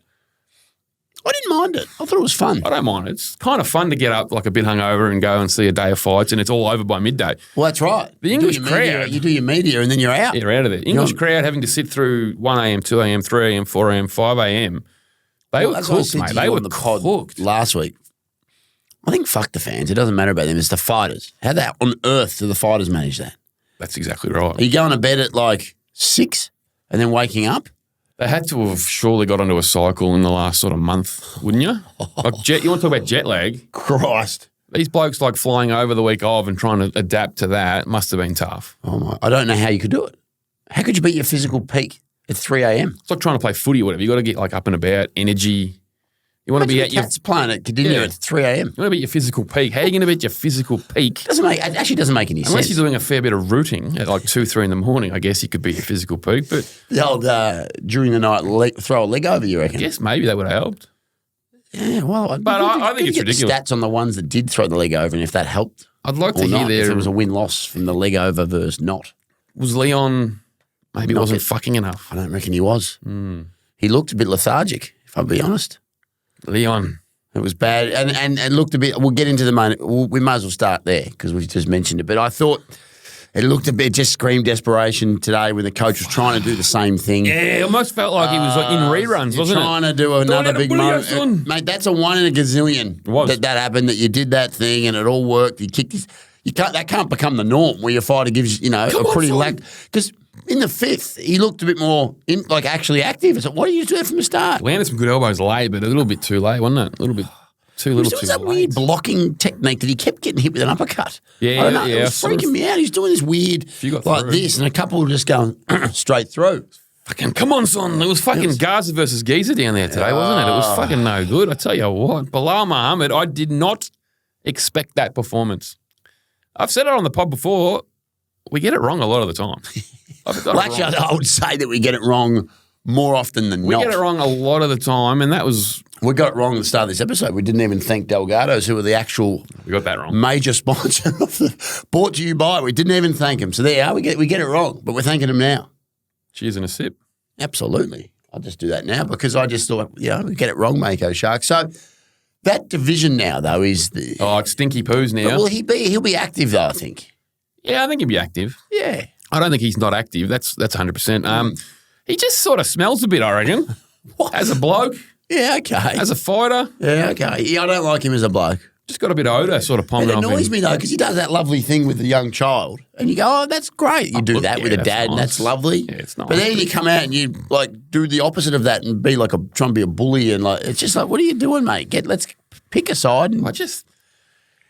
I didn't mind it. I thought it was fun. I don't mind it. It's kind of fun to get up like a bit hungover and go and see a day of fights, and it's all over by midday. Well, that's right. The English crowd. You do your media and then you're out. You're out of there. English crowd having to sit through 1 a.m., 2 a.m., 3 a.m., 4 a.m., 5 a.m. They were cooked, mate. They were cooked. Last week. I think fuck the fans. It doesn't matter about them. It's the fighters. How on earth do the fighters manage that? That's exactly right. Are you going to bed at like 6 and then waking up? They had to have surely got onto a cycle in the last sort of month, wouldn't you? Like you want to talk about jet lag? Christ. These blokes like flying over the week of and trying to adapt to that must have been tough. Oh my! I don't know how you could do it. How could you beat your physical peak at 3 a.m.? It's like trying to play footy or whatever. You got to get like up and about, energy. You want to be at your Cats playing at Cardinia at 3 a.m. You want to be at your physical peak. How are you going to be at your physical peak? It actually doesn't make any sense. Unless you're doing a fair bit of rooting at like 2, 3 in the morning, I guess you could be at your physical peak. But the old during the night throw a leg over, you reckon? I guess maybe that would have helped. Yeah, well, I think it's get ridiculous. Stats on the ones that did throw the leg over, and if that helped. I'd like to hear there. If it was a win-loss from the leg over versus not. Was Leon maybe wasn't fucking enough? I don't reckon he was. He looked a bit lethargic, if I'll be honest. Leon. It was bad and looked a bit – we'll get into the main – we might as well start there because we just mentioned it. But I thought it looked a bit – just screamed desperation today when the coach was trying to do the same thing. Yeah, it almost felt like he was like in reruns, wasn't it? Trying to do another big moment. Mate, that's a 1 in a gazillion that happened, that you did that thing and it all worked. You kicked his – that can't become the norm where your fighter gives, a pretty lack – because – in the 5th, he looked a bit more actually active. So why did you do that from the start? Landed some good elbows late, but a little bit too late, wasn't it? A little bit too little. It was that weird blocking technique that he kept getting hit with an uppercut. Yeah, I don't know, it was freaking me out. He's doing this weird this, and a couple were just going straight through. Fucking come on, son! It was fucking Gaza versus Giza down there today, wasn't it? It was fucking no good. I tell you what, Belal Muhammad, I did not expect that performance. I've said it on the pod before. We get it wrong a lot of the time. Actually, I would say that we get it wrong more often than not. We get it wrong a lot of the time, and that was... We got it wrong at the start of this episode. We didn't even thank Delgado's, who were the actual... We got that wrong. ...major sponsor of the brought to you by. We didn't even thank him. So there you are. We get it wrong, but we're thanking him now. Cheers and a sip. Absolutely. I'll just do that now because I just thought, we get it wrong, Mako Shark. So that division now, though, is the... Oh, it's stinky poos now. Will he'll be active, though, I think. Yeah, I think he'll be active. Yeah. I don't think he's not active. That's 100%. He just sort of smells a bit, I reckon. What? As a bloke. Yeah, okay. As a fighter. Yeah, okay. Yeah, I don't like him as a bloke. Just got a bit of odour sort of pommeling off him. It annoys me, though, because he does that lovely thing with the young child. And you go, oh, that's great. You do that with a dad, and that's lovely. Yeah, it's nice. But then you come out and you, do the opposite of that and be try and be a bully. And, it's just what are you doing, mate? Let's pick a side. And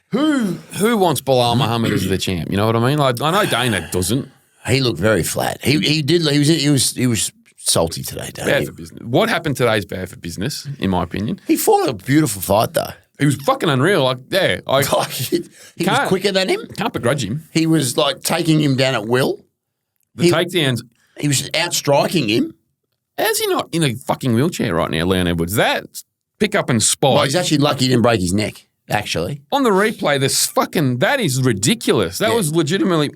Who wants Belal Muhammad as the champ? You know what I mean? I know Dana doesn't. He looked very flat. He did. He was salty today, Dana. Bad for business. What happened today is bad for business, in my opinion. He fought a beautiful fight, though. He was fucking unreal. He was quicker than him. Can't begrudge him. He was taking him down at will. The takedowns. He was outstriking him. How's he not in a fucking wheelchair right now, Leon Edwards? That pick up and spike. Well, he's actually lucky he didn't break his neck. Actually, on the replay, that is ridiculous. That was legitimately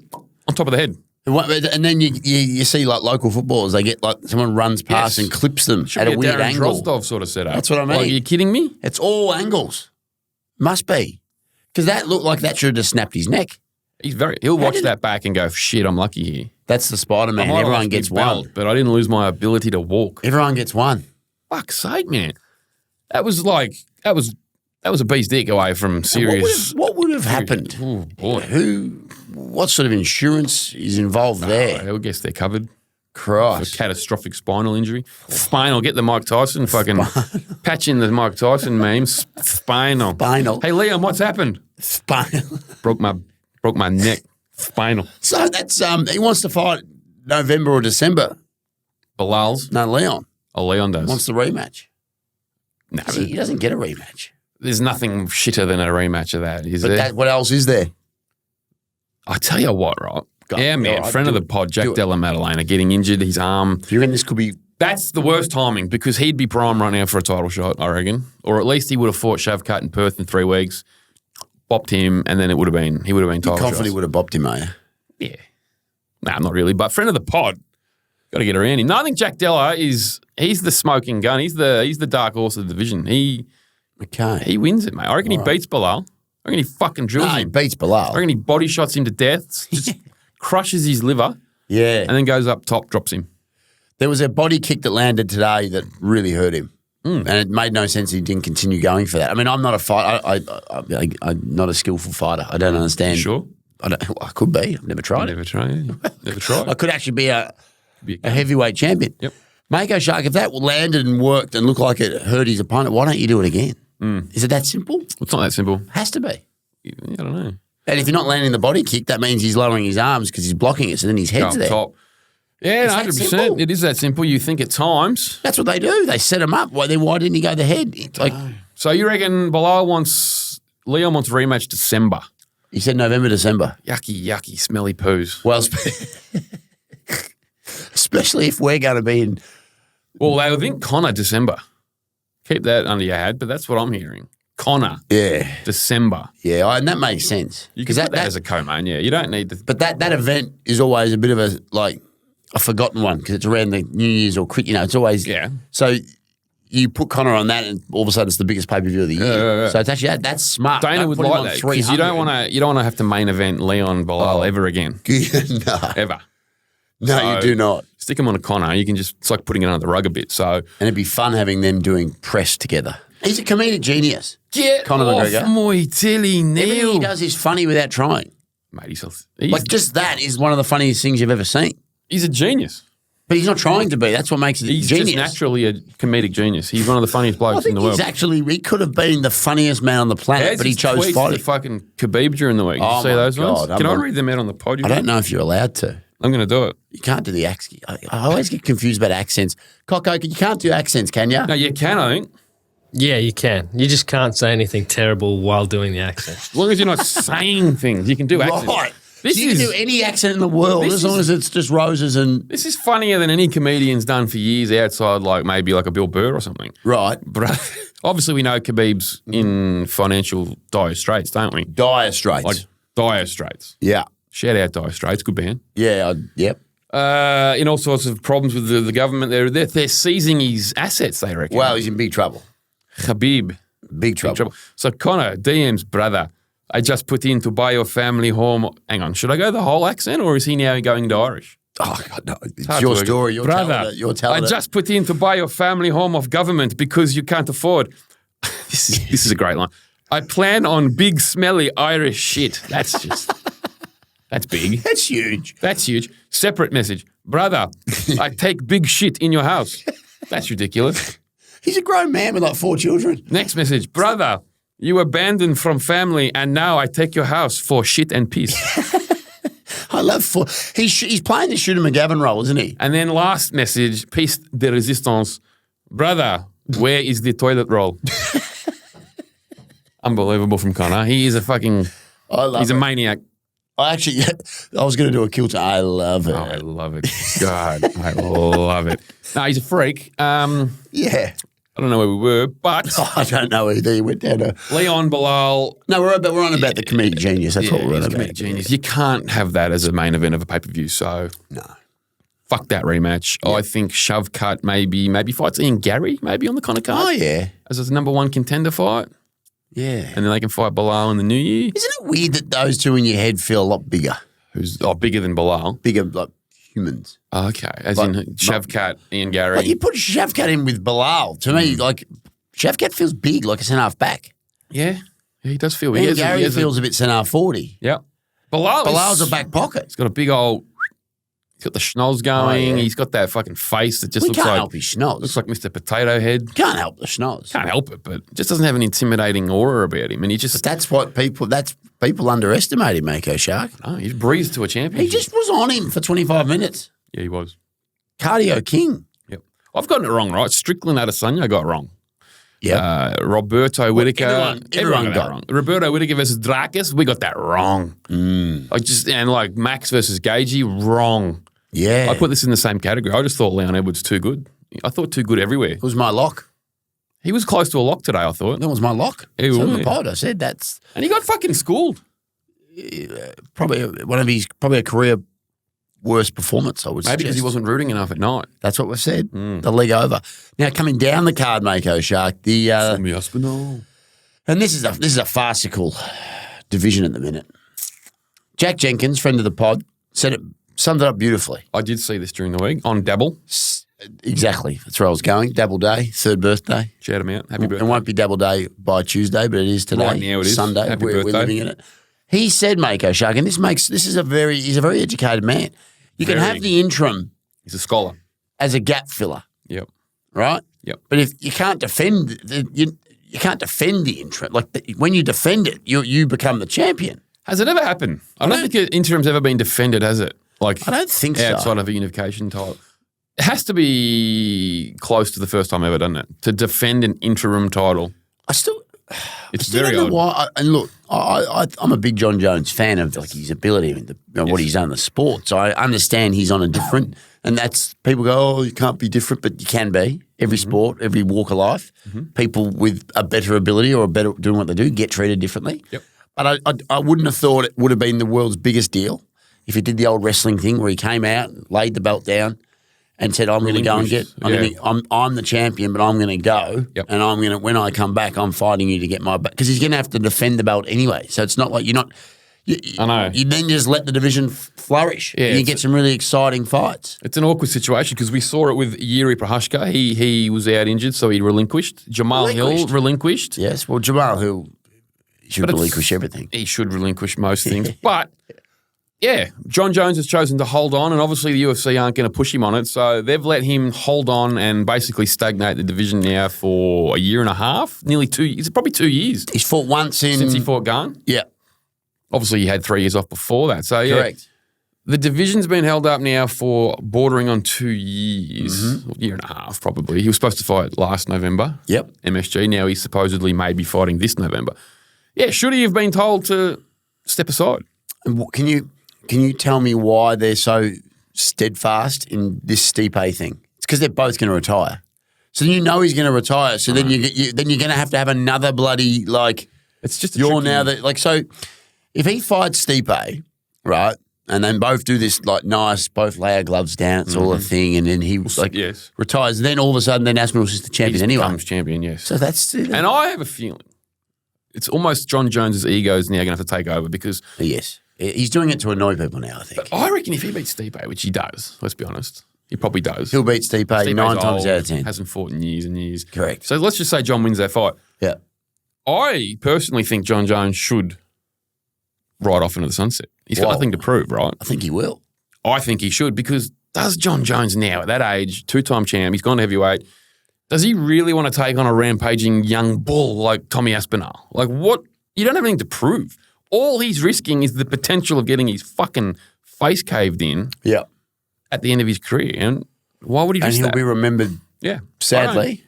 on top of the head. And then you see local footballers, they get someone runs past and clips them at a weird Darren angle. Drozdov sort of setup. That's what I mean. Are you kidding me? It's all angles. Must be. Because that looked like that should have just snapped his neck. He'll watch that back and go, shit, I'm lucky here. That's the Spider-Man. Everyone gets one. But I didn't lose my ability to walk. Everyone gets one. Fuck's sake, man. That was a bee's dick away from serious. What would have happened? Oh, boy. What sort of insurance is involved there? I guess they're covered. Christ. For catastrophic spinal injury. Spinal. Get the Mike Tyson fucking patch in the Mike Tyson memes. Spinal. Hey, Liam, what's happened? Spinal. Broke my neck. Spinal. So that's he wants to fight November or December. Belal's? No, Leon. Oh, Leon does. Wants the rematch. No, he doesn't get a rematch. There's nothing shitter than a rematch of that, is there? What else is there? I tell you what, right? Friend of the pod, Jack Della Maddalena, getting injured, his arm. Do you reckon this could be... That's the worst timing because he'd be prime right now for a title shot, I reckon. Or at least he would have fought Shavkat in Perth in 3 weeks, bopped him, and then he would have been title shots. Confident he would have bopped him, eh? Yeah. Nah, not really. But friend of the pod, got to get around him. No, I think Jack Della he's the smoking gun. He's the dark horse of the division. He wins it, mate. I reckon he beats Belal. I reckon he fucking drills him. He beats Belal. I reckon he body shots him to death, just crushes his liver, and then goes up top, drops him. There was a body kick that landed today that really hurt him. And it made no sense he didn't continue going for that. I mean, I'm not a fighter. I'm not a skillful fighter. I don't understand. Sure? I could be. I've never tried it. Never tried. I could actually be a heavyweight champion. Yep. Mako Shark, if that landed and worked and looked like it hurt his opponent, why don't you do it again? Is it that simple? It's not that simple. Has to be. I don't know. And if you're not landing the body kick, that means he's lowering his arms because he's blocking it, so then his head's there. Top. Yeah, It's that 100%. simple. It is that simple. You think at times. That's what they do. They set him up. Why didn't he go the head? It's like So you reckon Leon wants rematch December? he said November, December. Yucky, smelly poos. Well, especially if we're going to be in. Well, they would think Connor December. Keep that under your hat, but that's what I'm hearing. Connor December. Yeah, and that makes sense. You can put that as a co-main, yeah. You don't need to. But that event is always a bit of a forgotten one because it's around the New Year's or it's always So you put Connor on that, and all of a sudden it's the biggest pay per view of the year. Yeah. So it's actually that's smart. Dana Don't would put him like on that because you don't want to have to main event Leon Belal ever again, no, ever. no, So you do not. Stick him on a Connor. You can it's like putting it under the rug a bit. So And it'd be fun having them doing press together. He's a comedic genius. get Conor off McGregor. my tilly, Everything Neil. he does is funny without trying. Mate, he's Like just that is one of the funniest things you've ever seen. a genius. But he's not trying to be. That's what makes it He's genius. just naturally a comedic genius. He's one of the funniest I blokes in think the world. he could have been the funniest man on the planet, How's but he his chose tweets fighting. to fucking Khabib during the week. Did Oh you see my those God, ones? Can I read them out on the pod? I don't know if you're allowed to. I'm going to do it. You can't do the accent. I always get confused about accents. Coco, you can't do accents, can you? No, you can, I think. Yeah, you can. You just can't say anything terrible while doing the accent. As long as you're not saying things, you can do accents. Right. This So you can is do any accent in the world this as long is- as it's just roses and... this is funnier than any comedian's done for years outside, like maybe like a Bill Burr or something. Right. But obviously, we know Khabib's in financial dire straits, don't we? Dire Straits. Like dire straits. yeah. Shout out Dire Straits, good band. Yeah. Yep. In all sorts of problems with the government, they're seizing his assets. They reckon. Well, he's in big trouble. Khabib. Big trouble. So Connor DM's brother. I just put in to buy your family home. Hang on, should I go the whole accent or is he now going to Irish? Oh, God, no. It's Hard your to work. story. You're Brother, telling it. You're telling I it. just put in to buy your family home of government because you can't afford. This is a great line. I plan on big smelly Irish shit. That's big. That's huge. That's huge. Separate message. Brother, I take big shit in your house. That's ridiculous. He's a grown man with like 4 children. Next message. Brother, you abandoned from family and now I take your house for shit and peace. I love he's playing the Shooter McGavin role, isn't he? And then last message, piece de resistance. Brother, where is the toilet roll? Unbelievable from Connor. He is a fucking, I love he's a it. maniac. I was going to do a kill. I love it. Oh, I love it. God, I love it. No, he's a freak. Yeah. I don't know where we were, but I don't know either. You went down to... Leon Belal. No, we're on about the comedic genius. That's what we're on he's a about. comedic genius. You can't have that as a main event of a pay-per-view, so No. fuck that rematch. I think Shove Cut maybe fights Ian Gary maybe on the Connor card Oh, yeah. as his number one contender fight, Yeah. and then they can fight Belal in the new year, Isn't it weird that those two in your head feel a lot bigger? who's bigger than Belal. Bigger, like humans. Okay, as Like, in Shavkat, Ian Gary. Like you put Shavkat in with Belal. To me, like, Shavkat feels big, like a centre-half back. yeah, he does feel. Ian Gary feels a bit centre-half 40. Yeah, Belal's a back pocket. He's got a big old. He's got the schnoz going. Oh, yeah. He's got that fucking face that just We looks can't like help his schnoz. looks like Mr. Potato Head. Can't help the schnoz. Can't help it, but just doesn't have an intimidating aura about him. And he just That's people underestimate him, Mako Shark. he breathed to a champion. He just was on him for 25 minutes. Yeah, he was. Cardio king. Yep. I've gotten it wrong, right? Strickland Adesanya got it wrong. Yeah. Roberto Whittaker. everyone got got that wrong. Roberto Whittaker versus Drakus, we got that wrong. Like Max versus Gagey, wrong. Yeah. I put this in the same category. I just thought Leon Edwards too good. I thought too good everywhere. It was my lock. He was close to a lock today, I thought. That was my lock. He So in was, the pod, I said that's And he got fucking schooled. probably a career worst performance, I would Maybe because suggest. he wasn't rooting enough at night. That's what we've said. The league over. Now coming down the card, Mako Shark. And this is a farcical division at the minute. Jack Jenkins, friend of the pod, summed it up beautifully. I did see this during the week on Dabble. Exactly. That's where I was going. Dabble Day, 3rd birthday. Shout him out. Happy birthday. It won't be Dabble Day by Tuesday, but it is today. Right now it is. Sunday. Happy We're birthday. living in it. He said, Mako Shark, and he's a very educated man. You can Very. have the interim He's a scholar. as a gap filler, Yep. right? Yep. But if you can't defend you can't defend the interim. Like when you defend it, you become the champion. Has it ever happened? I don't think an interim's ever been defended, has it? Like I don't think so. outside of a unification title. It has to be close to the first time ever, doesn't it? To defend an interim title. I still Very don't know odd. why. And look, I'm a big John Jones fan of like his ability and what he's done in the sport. So I understand he's on a different, and that's people go, oh, you can't be different, but you can be. Every sport, every walk of life, people with a better ability or a better doing what they do get treated differently. Yep. But I wouldn't have thought it would have been the world's biggest deal if he did the old wrestling thing where he came out, laid the belt down, and said, "I'm going to go and get. I'm the champion, but I'm going to go, and I'm going to. When I come back, I'm fighting you to get my back because he's going to have to defend the belt anyway. So it's not like you're not. I know. You then just let the division flourish. Yeah, and you get some really exciting fights. It's an awkward situation because we saw it with Yuri Prohaska. He was out injured, so he relinquished. Jamal Hill relinquished. Yes, well, Jamal Hill should relinquish everything. He should relinquish most things, but. Yeah, John Jones has chosen to hold on, and obviously the UFC aren't going to push him on it, so they've let him hold on and basically stagnate the division now for a year and a half, nearly 2 years, probably 2 years. He's fought once since he fought Gunn. Yeah. Obviously, he had 3 years off before that, so yeah. Correct. The division's been held up now for bordering on 2 years, a year and a half probably. He was supposed to fight last November. Yep. MSG. Now he's supposedly may be fighting this November. Yeah, should he have been told to step aside? And can you tell me why they're so steadfast in this Stipe thing? It's because they're both going to retire. So you know he's going to retire. So then you're going to have another bloody like. It's just now that like so. If he fights Stipe, right, and then both do this like nice, both lay our gloves down, it's all a thing, and then he retires. Then all of a sudden, then Aspinall's just the champion he anyway. Becomes champion, yes. So that's and I have a feeling it's almost John Jones's ego is now going to have to take over because yes. He's doing it to annoy people now, I think. But I reckon if he beats Stipe, which he does, let's be honest, he probably does. He'll beat Stipe 9 times out of 10. Hasn't fought in years and years. Correct. So let's just say John wins that fight. Yeah. I personally think John Jones should ride off into the sunset. He's got nothing to prove, right? I think he will. I think he should because does John Jones now at that age, 2-time champ, he's gone to heavyweight, does he really want to take on a rampaging young bull like Tommy Aspinall? Like what? You don't have anything to prove. All he's risking is the potential of getting his fucking face caved in at the end of his career. And why would he risk that? And he'll be remembered, sadly.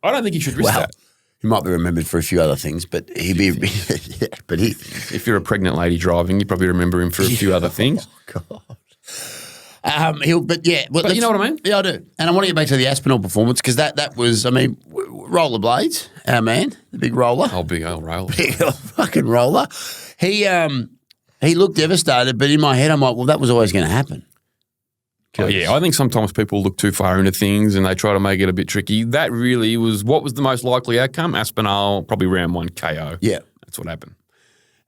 I don't think he should risk that. He might be remembered for a few other things, but he'd be but he. If you're a pregnant lady driving, you probably remember him for a few other things. Oh, God. But you know what I mean? Yeah, I do. And I want to get back to the Aspinall performance because that was, I mean, rollerblades, our man, the big roller. Oh, big old roller. Big old fucking roller. He looked devastated, but in my head I'm like, well, that was always going to happen. Oh, yeah, I think sometimes people look too far into things and they try to make it a bit tricky. That really was what was the most likely outcome? Aspinall, probably round 1 KO. Yeah. That's what happened.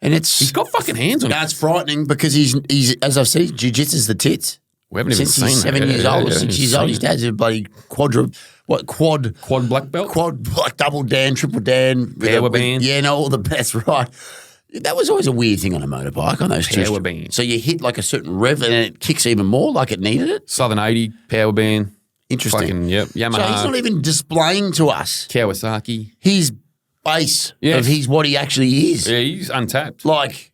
And he's got fucking hands on him. That's frightening because he's as I've said, jiu-jitsu's the tits. We haven't even seen that. Since he's 7 years old or 6 years old, his dad's a bloody quad black belt? Quad, like double Dan, triple Dan. Power band. Yeah, no, all the best, right. That was always a weird thing on a motorbike, on those power band. So you hit like a certain rev and then it kicks even more like it needed it. Southern 80, power band. Interesting. Fucking, Yamaha. So he's not even displaying to us Kawasaki. his base of what he actually is. Yeah, he's untapped. Like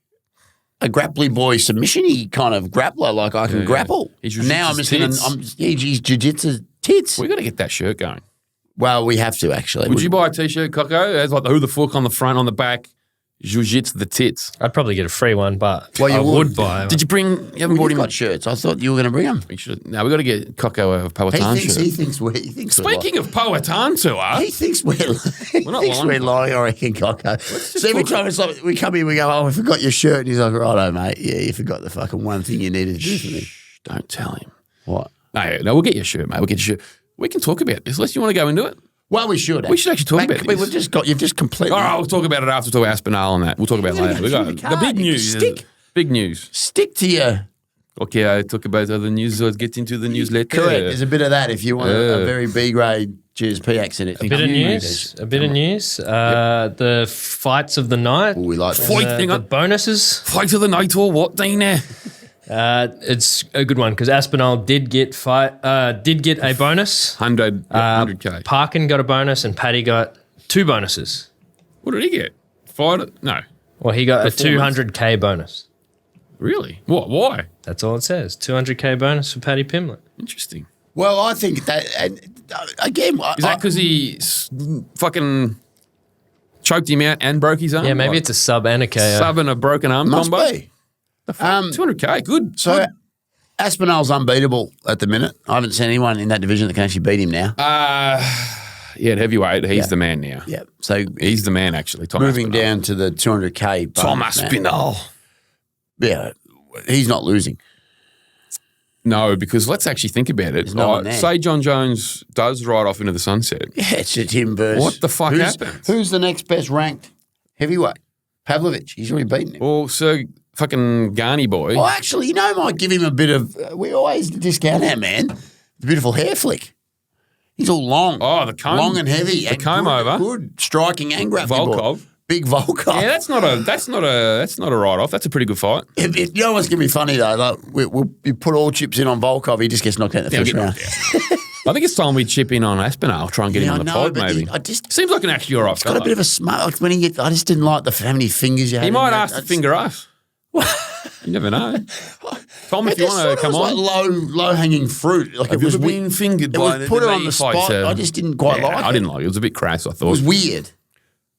a grappling boy submission-y kind of grappler, like I can grapple. Now I'm just going to, he's jiu-jitsu tits. We've got to get that shirt going. Well, we have to actually. Would you buy a t-shirt, Coco? It has like the who the fuck on the front, on the back. Jiu-jitsu the tits. I'd probably get a free one, but you I would buy one. Did you bring? You haven't bought him got shirts. I thought you were going to bring them. We should. No, we got to get Coco a Powhatan shirt. He thinks. Speaking of Powhatan tour, he thinks we're lying. I reckon, Coco. So every time it's like we come in, we go, "Oh, I forgot your shirt," and he's like, "Righto, mate. Yeah, you forgot the fucking one thing you needed to do for me." Don't tell him. What? No, we'll get you a shirt, mate. We'll get you a shirt. We can talk about this. Unless you want to go into it. Well, we should. We should actually talk about this. You've just completely. All right, we'll talk about it after we talk about Aspinall and that. We'll talk about it later. We got the big news. Big news. Stick to your. Okay, I talk about other news. Let's get into the newsletter. Correct. There's a bit of that if you want a very B grade GSP accent. A bit of news. The fights of the night. Ooh, we like that. The bonuses. Fight of the night or what, Dana? It's a good one because Aspinall did get a bonus. 100K. Parkin got a bonus and Paddy got 2 bonuses. What did he get? No. Well, he got a 200K bonus. Really? What? Why? That's all it says. 200K bonus for Paddy Pimblett. Interesting. Well, I think that, and again, Is that because he fucking choked him out and broke his arm? Yeah, maybe it's a sub and a KO. Sub and a broken arm must combo. be. 200K, good. So good. Aspinall's unbeatable at the minute. I haven't seen anyone in that division that can actually beat him now. Yeah, at heavyweight, he's the man now. Yeah. So He's the man, actually. Tom moving Aspinall. down to the 200K. Tom bonus, man. Aspinall. Yeah, he's not losing. No, because let's actually think about it. no one there. Say John Jones does ride off into the sunset. Yeah, it's just him versus. What the fuck happens? Who's the next best ranked heavyweight? Pavlovich. He's already beaten him. Well, Sir fucking Garney boy. Oh, actually, I might give him a bit of. We always discount that man. The beautiful hair flick. He's all long. Oh, the comb. long and heavy. The comb over. Good striking and grappling. Volkov. Big Volkov. Yeah, that's not a write off. That's a pretty good fight. You know what's going to be funny though? Like we put all chips in on Volkov. He just gets knocked out in the first round. I think it's time we chip in on Aspinall. Try and get him on the pod, maybe. I just Seems like an actually all right got a bit of a smart. Like when he I just didn't like how many fingers you had. He in might there. ask to finger us. You never know. Tom, if you want to come on. Like low hanging fruit. Like Have it was you ever been fingered It by was put the it on the spot. I just didn't quite like it. I didn't like it. It was a bit crass, I thought. It was weird.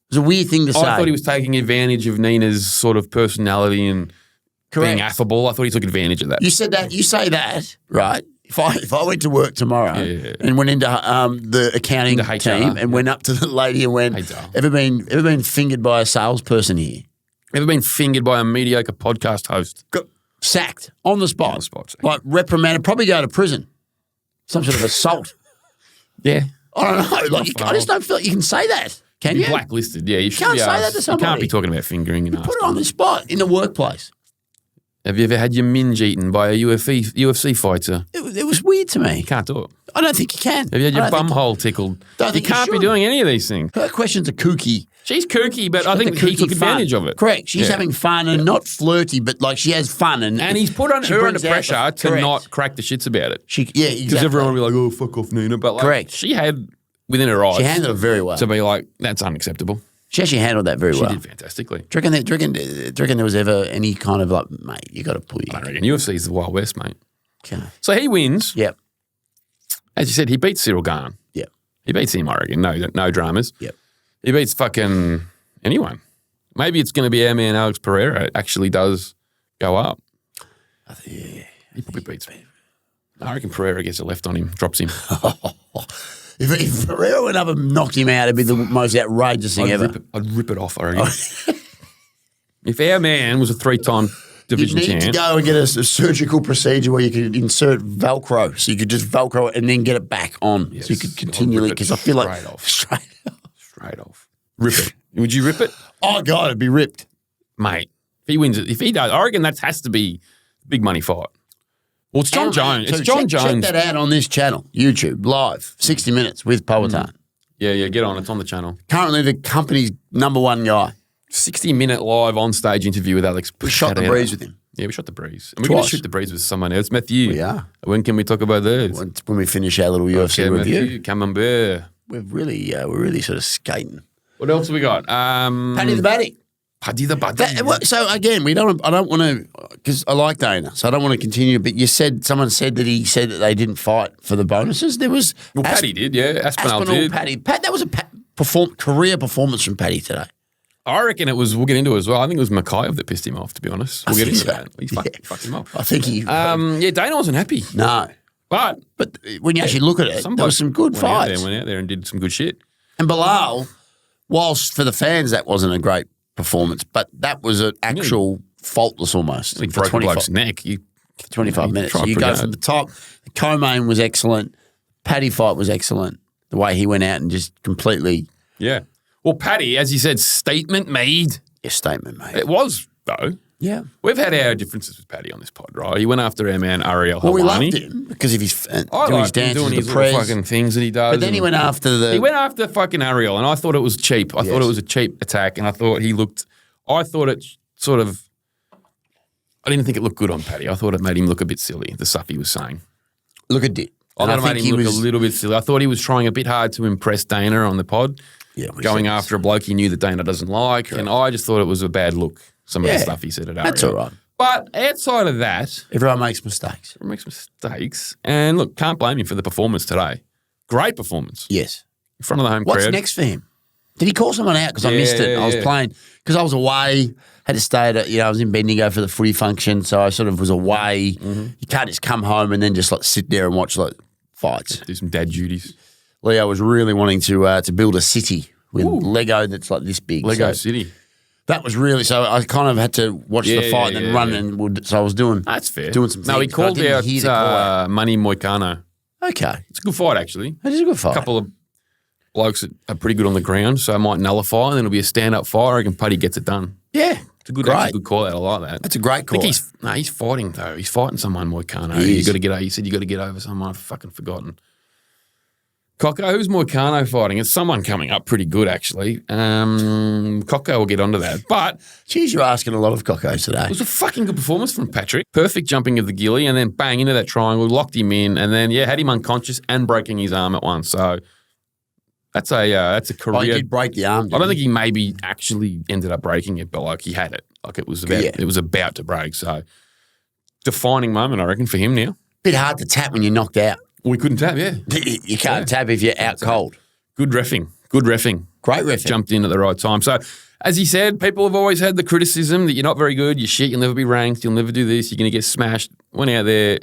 It was a weird thing to say. I thought he was taking advantage of Nina's sort of personality and being affable. I thought he took advantage of that. You said that. You say that, right? If I went to work tomorrow and went into the accounting Into HR, team and went up to the lady and went, HR. ever been fingered by a salesperson here? Ever been fingered by a mediocre podcast host? Got sacked on the spot. On the spot, sacked. Like reprimanded, probably go to prison. Some sort of assault. Yeah. I don't know. Like I just don't feel like you can say that. Can Be you? blacklisted. Yeah, you should Can't be say asked. that to You somebody. can't be talking about fingering. Put it on the spot in the workplace. Have you ever had your minge eaten by a UFC fighter? It was weird to me. You can't do it. I don't think you can. Have you had your I don't bum think- hole tickled? Don't You think you can't be should. doing any of these things. Her questions are kooky. She's kooky, but I think The he kooky took fun. advantage of it. Correct. She's Yeah. having fun and not flirty, but like she has fun and And he's put on she her brings under out the- pressure to correct. not crack the shits about it. Yeah, exactly. Because everyone will be like, oh, fuck off, Nina. But like, Correct. she had within her eyes She handled it very well. to be like, that's unacceptable. She actually handled that very She well. did fantastically. Do you reckon there was ever any kind of like, mate, you got to pull I your... reckon UFC is the Wild West, mate. Okay. So he wins. Yep. As you said, he beats Cyril Gahn. Yep. He beats him, I reckon. No dramas. Yep. He beats fucking anyone. Maybe it's going to be our man Alex Pereira actually does go up. Yeah. He probably beats me. I reckon Pereira gets a left on him, drops him. If Ferrero went up and knocked him out, it'd be the most outrageous thing ever. I'd rip it off, I reckon. If our man was a 3-time You division need to champ, go and get a surgical procedure where you could insert Velcro, so you could just Velcro it and then get it back on, so you could continually. Because I feel like straight off. straight off. Rip it. Would you rip it? Oh God, it'd be ripped. Mate, if he wins it, if he does, I reckon that has to be a big money fight. Well, it's John Jones. It's John Jones. Check that out on this channel, YouTube, live, 60 Minutes with Powhatan. Yeah, get on. It's on the channel. Currently the company's #1 guy. 60-minute live on-stage interview with Alex. We shot the breeze with him. Yeah, we shot the breeze. And we're going to Twice. shoot the breeze with someone else. Matthew. We are. When can we talk about this? When we finish our little UFC Okay, review, Matthew, come on, bear. we're really sort of skating. What else have we got? Paddy the Batty. Paddy the Buddy. So again, I don't want to, because I like Dana, so I don't want to continue. But someone said that he said that they didn't fight for the bonuses. There was Paddy did, yeah. Aspinall did. Paddy. That was a career performance from Paddy today. I reckon it was, we'll get into it as well. I think it was Mikhail that pissed him off, to be honest. We'll get into that. He fucked him off. I think he. Yeah, Dana wasn't happy. No, But when you actually look at it, there was some good fights. Went out there and did some good shit. And Belal, whilst for the fans that wasn't a great performance, but that was an actual faultless almost. He for broke the bloke's neck. 25 minutes. tried So you pretty go hard. from the top. The co-main was excellent. Paddy fight was excellent. The way he went out and just completely Yeah. Well, Paddy, as you said, statement made. a statement, mate. It was, though. Yeah. We've had our differences with Paddy on this pod, right? He went after our man Ariel Well, we Helwani. loved him because of his I doing his liked him dances, doing the his little prayers. fucking things that he does. But then he and- went after the. He went after fucking Ariel, and I thought it was cheap. I thought it was a cheap attack, and I thought it sort of. I didn't think it looked good on Paddy. I thought it made him look a bit silly, the stuff he was saying. Look at it. I thought it made him look a little bit silly. I thought he was trying a bit hard to impress Dana on the pod, going after a bloke he knew that Dana doesn't like, and I just thought it was a bad look, some of the stuff he said at Ariel. That's all right. But outside of that, Everyone makes mistakes. he makes mistakes. And look, can't blame him for the performance today. Great performance Yes. in front of the home What's crowd. next for him? Did he call someone out? Because I missed it. I was playing because I was away. Had to stay at I was in Bendigo for the footy function, so I sort of was away. Mm-hmm. You can't just come home and then just like sit there and watch like fights. Do some dad duties. Leo was really wanting to build a city with Lego that's like this big. Lego So City. that was really so. I kind of had to watch the Yeah, fight and then yeah, run yeah. so I was doing. That's fair. Doing some No, he things, but I called didn't hear the call out Money Moicano. Okay, It's a good fight, actually. that is a good fight. A couple of blokes that are pretty good on the ground, so I might nullify, and then it'll be a stand-up fight. I reckon Putty gets it done. Yeah, It's a good, Great. actually good call out. I like that. that's a great I call. think he's fighting though. He's fighting someone, Moicano. He is. He said you got to get over someone. I've fucking forgotten. Coco, who's Moicano fighting? It's someone coming up pretty good actually. Coco will get onto that, but Geez, you're asking a lot of cockos today. it was a fucking good performance from Patrick. Perfect jumping of the ghillie and then bang into that triangle, locked him in, and then had him unconscious and breaking his arm at once. So that's a career. Oh, he did break the arm. I don't think he maybe actually ended up breaking it, but like he had it. Like it was about to break. So defining moment, I reckon, for him now. Bit hard to tap when you're knocked out. We couldn't tap, yeah. You can't tap if you're out cold. Good reffing. Good reffing. Great ref. Jumped in at the right time. So as he said, people have always had the criticism that you're not very good, you're shit, you'll never be ranked, you'll never do this, you're going to get smashed. Went out there,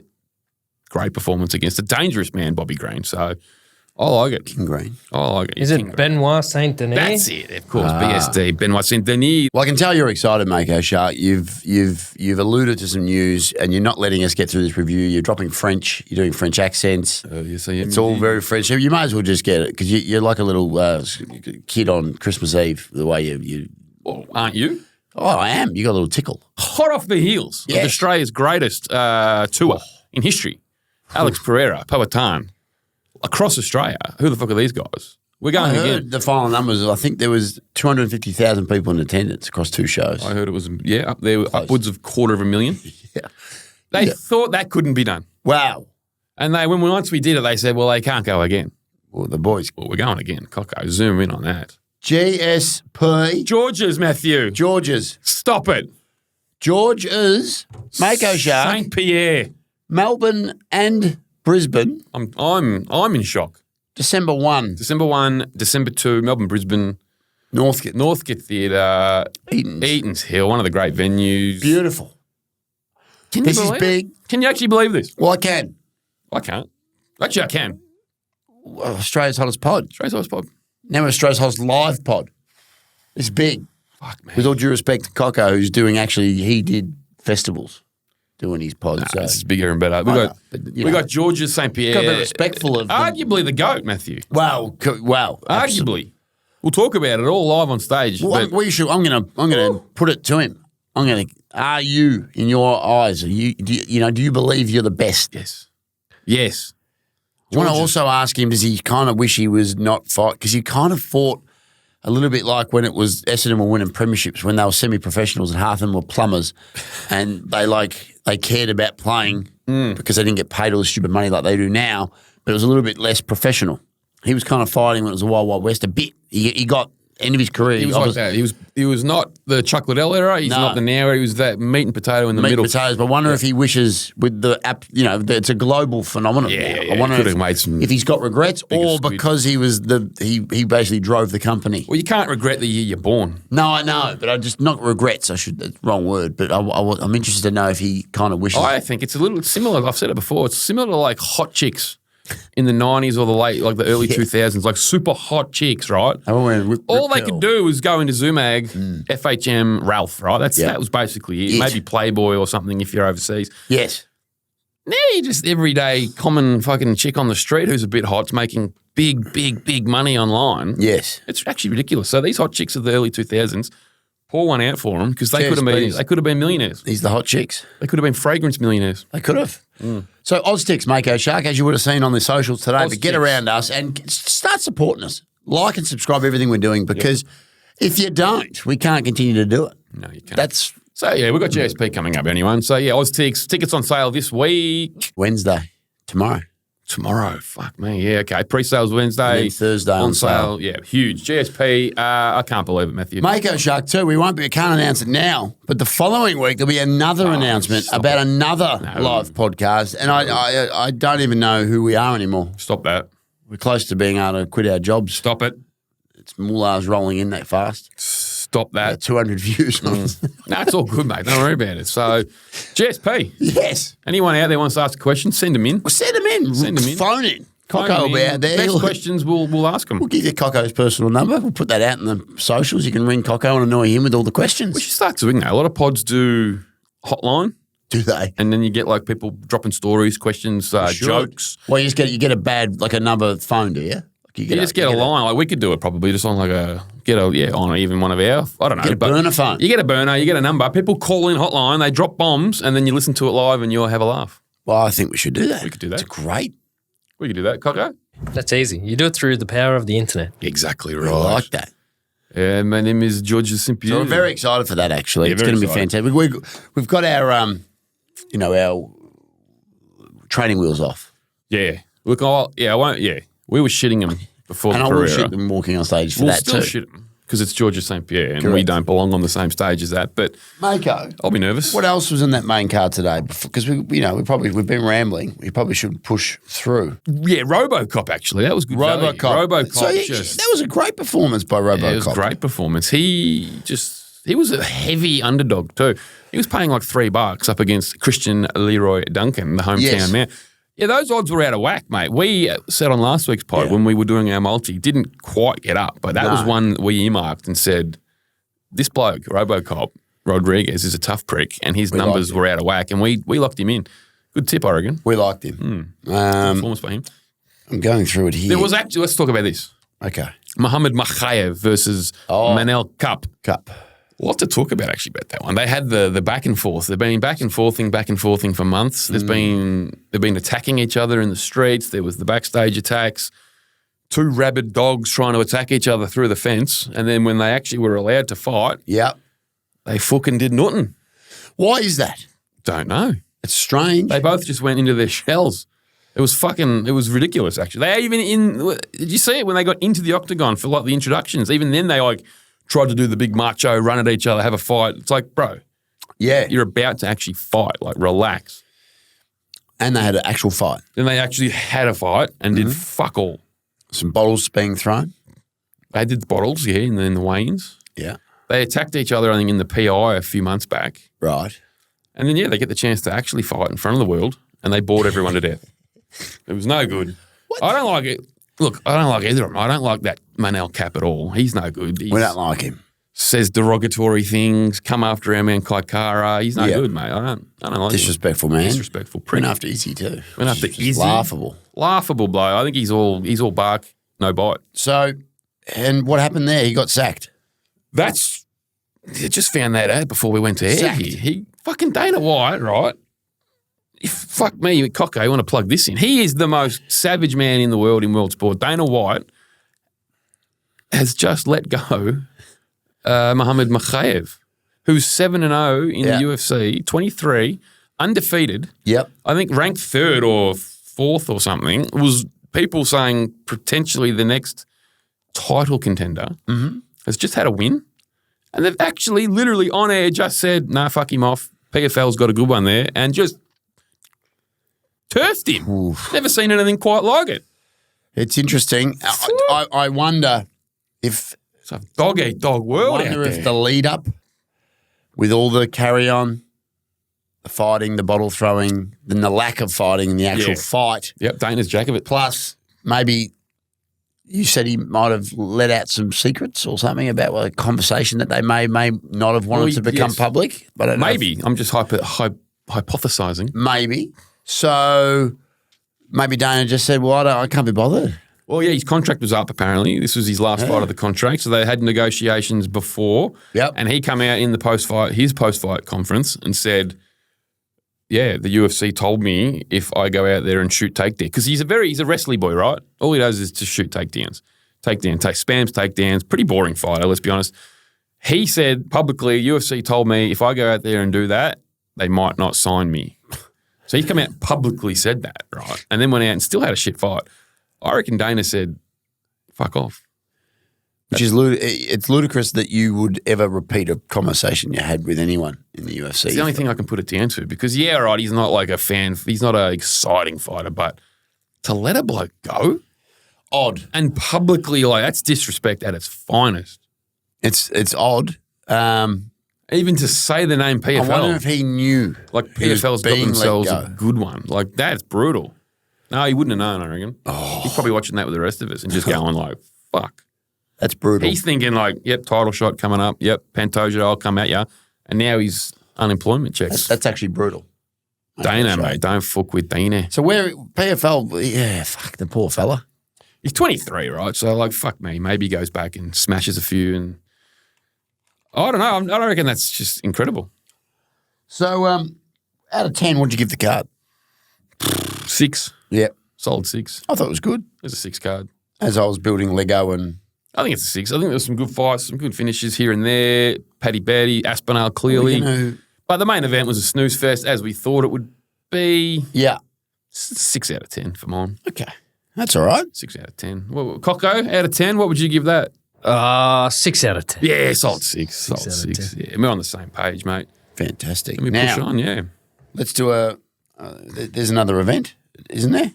great performance against a dangerous man, Bobby Green. So I like it. King Green. I like it. Is King it Green. Benoit Saint Denis? That's it, of course. BSD, Benoit Saint Denis. Well, I can tell you're excited, Mako Shark. You've alluded to some news, and you're not letting us get through this review. You're dropping French. You're doing French accents. Yes, I am. It's all very French. You might as well just get it because you're like a little kid on Christmas Eve. The way you. Well, aren't you? Oh, I am. You got a little tickle. Hot off the heels of Yes. Australia's greatest tour in history. Alex Pereira, Powhatan, across Australia. Who the fuck are these guys? We're I going heard again. the final numbers. I think there was 250,000 people in attendance across two shows. I heard it was, up there, upwards of 250,000. Yeah. They thought that couldn't be done. Wow. And once we did it, they said, well, they can't go again. Well, the boys. Well, we're going again. Coco, zoom in on that. GSP. George's, Matthew. George's. Stop it. George's. Mako Shark. St. Pierre. Melbourne and Brisbane. I'm in shock. December 1. December 1, December 2, Melbourne, Brisbane, Northgate Theatre, Eaton's Hill, one of the great venues. Beautiful. Can you This is believe big. it? Can you actually believe this? Well, I can. I can't. Actually, I can. Well, Australia's hottest pod. Trace Ice Pop. Now Australia's hottest live pod. It's big. Fuck, man. With all due respect to Coco, who's doing he did festivals doing his pod. So This is bigger and better. We got George's St. Pierre. got to be respectful of them. Arguably the GOAT, Matthew. Wow. Arguably. We'll talk about it all live on stage. Well, I'm gonna put it to him. Are you, in your eyes, do you believe you're the best? Yes. I want to also ask him, does he kind of wish he was not fight? Because he kind of fought a little bit like when it was Essendon were winning premierships, when they were semi-professionals and half of them were plumbers, and they cared about playing because they didn't get paid all the stupid money like they do now, but it was a little bit less professional. He was kind of fighting when it was the Wild Wild West a bit. He got end of his career. He was like that. He was not the Chuck Liddell era. He's not the now era. He was that meat and potato in the middle. Meat and potatoes. But I wonder if he wishes with the app, it's a global phenomenon. Yeah, now. I wonder he could have made if he's got regrets or squid. because he was he basically drove the company. Well, you can't regret the year you're born. No, I know, but I just not regrets. That's the wrong word. But I'm interested to know if he kind of wishes. I think it's a little similar. I've said it before. It's similar to like hot chicks in the 90s or the early 2000s, like super hot chicks, right? All they could do was go into Zumag, FHM, Ralph, right? That was basically it. Maybe Playboy or something if you're overseas. Yes. Now you're just everyday common fucking chick on the street who's a bit hot's making big money online. Yes. It's actually ridiculous. So these hot chicks of the early 2000s, pour one out for them because they Cheers, could have been millionaires. These the hot chicks. They could have been fragrance millionaires. They could have. So OzTix, Mako Shark, as you would have seen on the socials today, but get OzTix. around us and start supporting us. Like and subscribe everything we're doing because if you don't, we can't continue to do it. No, you can't. That's So, we've got GSP coming up, anyone. So, OzTix, tickets on sale this week. Wednesday, tomorrow. Tomorrow, fuck me. Yeah, okay. Pre-sales Wednesday. And then Thursday on sale. Yeah, huge. GSP, I can't believe it, Matthew. Mako Shark too. I can't announce it now, but the following week there'll be another announcement about another live podcast, and I don't even know who we are anymore. Stop that. We're close to being able to quit our jobs. Stop it. It's Mullah's rolling in that fast. Stop that. 200 views. No, it's all good, mate. Don't worry about it. So, GSP. Yes. Anyone out there wants to ask a question, send them in. Well, send them in. Send them in. Phone in. Phone Coco them will be in. out there. Best questions, we'll ask them. We'll give you Coco's personal number. We'll put that out in the socials. You can ring Coco and annoy him with all the questions. We should start doing that. A lot of pods do hotline, Do they? and then you get like people dropping stories, questions, jokes. Well, you get a bad, like another phone, do you? You just get a line. Like we could do it probably just on like on even one of our, I don't know. Get a burner phone. You get a burner, you get a number. People call in hotline, they drop bombs, and then you listen to it live and you'll have a laugh. Well, I think we should do that. We could do that. It's great. We could do that. Coco? That's easy. You do it through the power of the internet. Exactly I right. like that. My name is George Simpier. So we're very excited for that, actually. Yeah, it's very going to be excited. fantastic. We've got our, our training wheels off. Yeah. Look, I won't, we were shitting them before And the I will career. shoot them walking on stage for We'll that still too. shit them because it's George St. Pierre and we Correct. don't belong on the same stage as that. But Mako, I'll be nervous. what else was in that main card today? Because we've been rambling. We probably should push through. Yeah, RoboCop actually. That was good value. RoboCop So that was a great performance by RoboCop. Yeah, it was a great performance. He was a heavy underdog too. He was paying like $3 up against Christian Leroy Duncan, the hometown Yes. man. Yeah, those odds were out of whack, mate. We said on last week's pod when we were doing our multi, didn't quite get up, but that was one we earmarked and said, this bloke, RoboCop Rodriguez, is a tough prick, and his numbers were out of whack, and we locked him in. Good tip, I reckon. We liked him. Performance by him. I'm going through it here. There was actually, let's talk about this. Okay. Muhammad Makhayev versus Manel Cup. A lot to talk about actually about that one. They had the back and forth. They've been back and forthing for months. They've been attacking each other in the streets. There was the backstage attacks. 2 rabid dogs trying to attack each other through the fence. And then when they actually were allowed to fight, they fucking did nothing. Why is that? Don't know. It's strange. They both just went into their shells. It was ridiculous actually. Did you see it when they got into the octagon for like the introductions? Even then they like tried to do the big macho, run at each other, have a fight. It's like, bro, you're about to actually fight. Like, relax. And they had an actual fight. Then they actually had a fight and did fuck all. Some bottles being thrown. They did the bottles, in the weigh-ins. Yeah. They attacked each other, I think, in the PI a few months back. Right. And then, they get the chance to actually fight in front of the world and they bored everyone to death. It was no good. I don't like it. Look, I don't like either of them. I don't like that Manel Cap at all. He's no good. We don't like him. Says derogatory things, come after our man Kaikara. He's no good, mate. I don't like him. Disrespectful, man. Disrespectful prick. Went after Izzy too. Went after Just Izzy. Laughable. Laughable blow. I think he's all bark, no bite. So, and what happened there? He got sacked. I just found that out before we went to air. Sacked. He fucking Dana White, right? Fuck me, Coco, I want to plug this in. He is the most savage man in the world in world sport. Dana White has just let go Muhammad Makhayev, who's 7-0 in the UFC, 23, undefeated. Yep. I think ranked 3rd or 4th or something, was people saying potentially the next title contender, has just had a win. And they've actually literally on air just said, nah, fuck him off. PFL's got a good one there, and just turfed him. Oof. Never seen anything quite like it. It's interesting. I wonder if It's a dog-eat-dog world out there. if the lead up with all the carry on, the fighting, the bottle throwing, then the lack of fighting in the actual fight, Yep, Dana's jack of it. plus maybe you said he might have let out some secrets or something about a conversation that they may not have wanted to become public. But I don't know Maybe. I'm just hypothesizing. maybe. So maybe Dana just said, well, I can't be bothered. Well, yeah, his contract was up apparently. This was his last fight of the contract. So they had negotiations before. Yep. And he came out in the his post-fight conference and said, yeah, the UFC told me if I go out there and shoot takedowns, because he's a wrestling boy, right? All he does is to shoot takedowns. Spams takedowns, pretty boring fighter, let's be honest. He said publicly, UFC told me if I go out there and do that, they might not sign me. So he come out and publicly said that, right? And then went out and still had a shit fight. I reckon Dana said, fuck off. Which is it's ludicrous that you would ever repeat a conversation you had with anyone in the UFC. It's the only thing I can put it down to because, yeah, right, he's not like a fan. He's not an exciting fighter, but to let a bloke go? Odd. And publicly, like, that's disrespect at its finest. It's odd. Even to say the name PFL. I wonder if he knew. Like, PFL's got themselves a good one. Like, that's brutal. No, he wouldn't have known, I reckon. Oh. He's probably watching that with the rest of us and just going like, fuck. That's brutal. He's thinking like, yep, title shot coming up. Yep, Pantoja, I'll come at you. And now he's unemployment checks. That's actually brutal. Dana, mate. Don't fuck with Dana. So where PFL, yeah, fuck the poor fella. He's 23, right? So like, fuck me. Maybe he goes back and smashes a few and I don't know. I reckon that's just incredible. So out of 10, what'd you give the card? 6. Yeah. Solid 6. I thought it was good. It was a 6 card. As I was building Lego and... I think it's a 6. I think there's some good fights, some good finishes here and there. Paddy Batty, Aspinall clearly. But the main event was a snooze fest as we thought it would be. Yeah. 6 out of 10 for mine. Okay. That's all right. 6 out of 10. Well, Coco, out of 10, what would you give that? 6 out of 10. Yeah, solid 6. Solid out of 6. Yeah, we're on the same page, mate. Fantastic. Let me push on, yeah. Let's do there's another event, isn't there?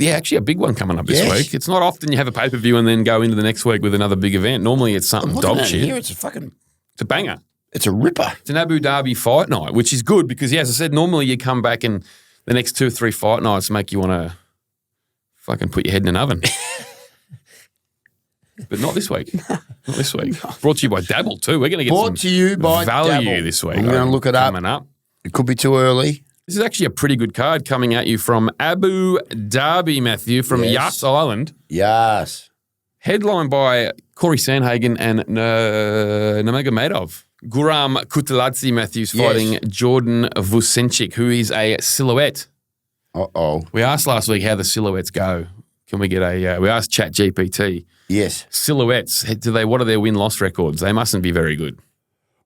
Actually a big one coming up this Yes. week. It's not often you have a pay-per-view and then go into the next week with another big event. Normally it's something dog shit. Here, it's a banger. It's a ripper. It's an Abu Dhabi fight night, which is good because, yeah, as I said, normally you come back and the next 2 or 3 fight nights make you want to fucking put your head in an oven. But not this week. Not this week. Brought to you by Dabble too. We're going to get Brought to you by value Dabble. this week. I'm going to look it up. Coming up. It could be too early. This is actually a pretty good card coming at you from Abu Dhabi, Matthew, from Yas Island. Yes. Headlined by Corey Sandhagen and Nurmagomedov. Guram Kutaladze, Matthews, fighting Jordan Vucenic, who is a silhouette. Uh-oh. We asked last week how the silhouettes go. Can we get we asked ChatGPT. Yes. Silhouettes, what are their win-loss records? They mustn't be very good.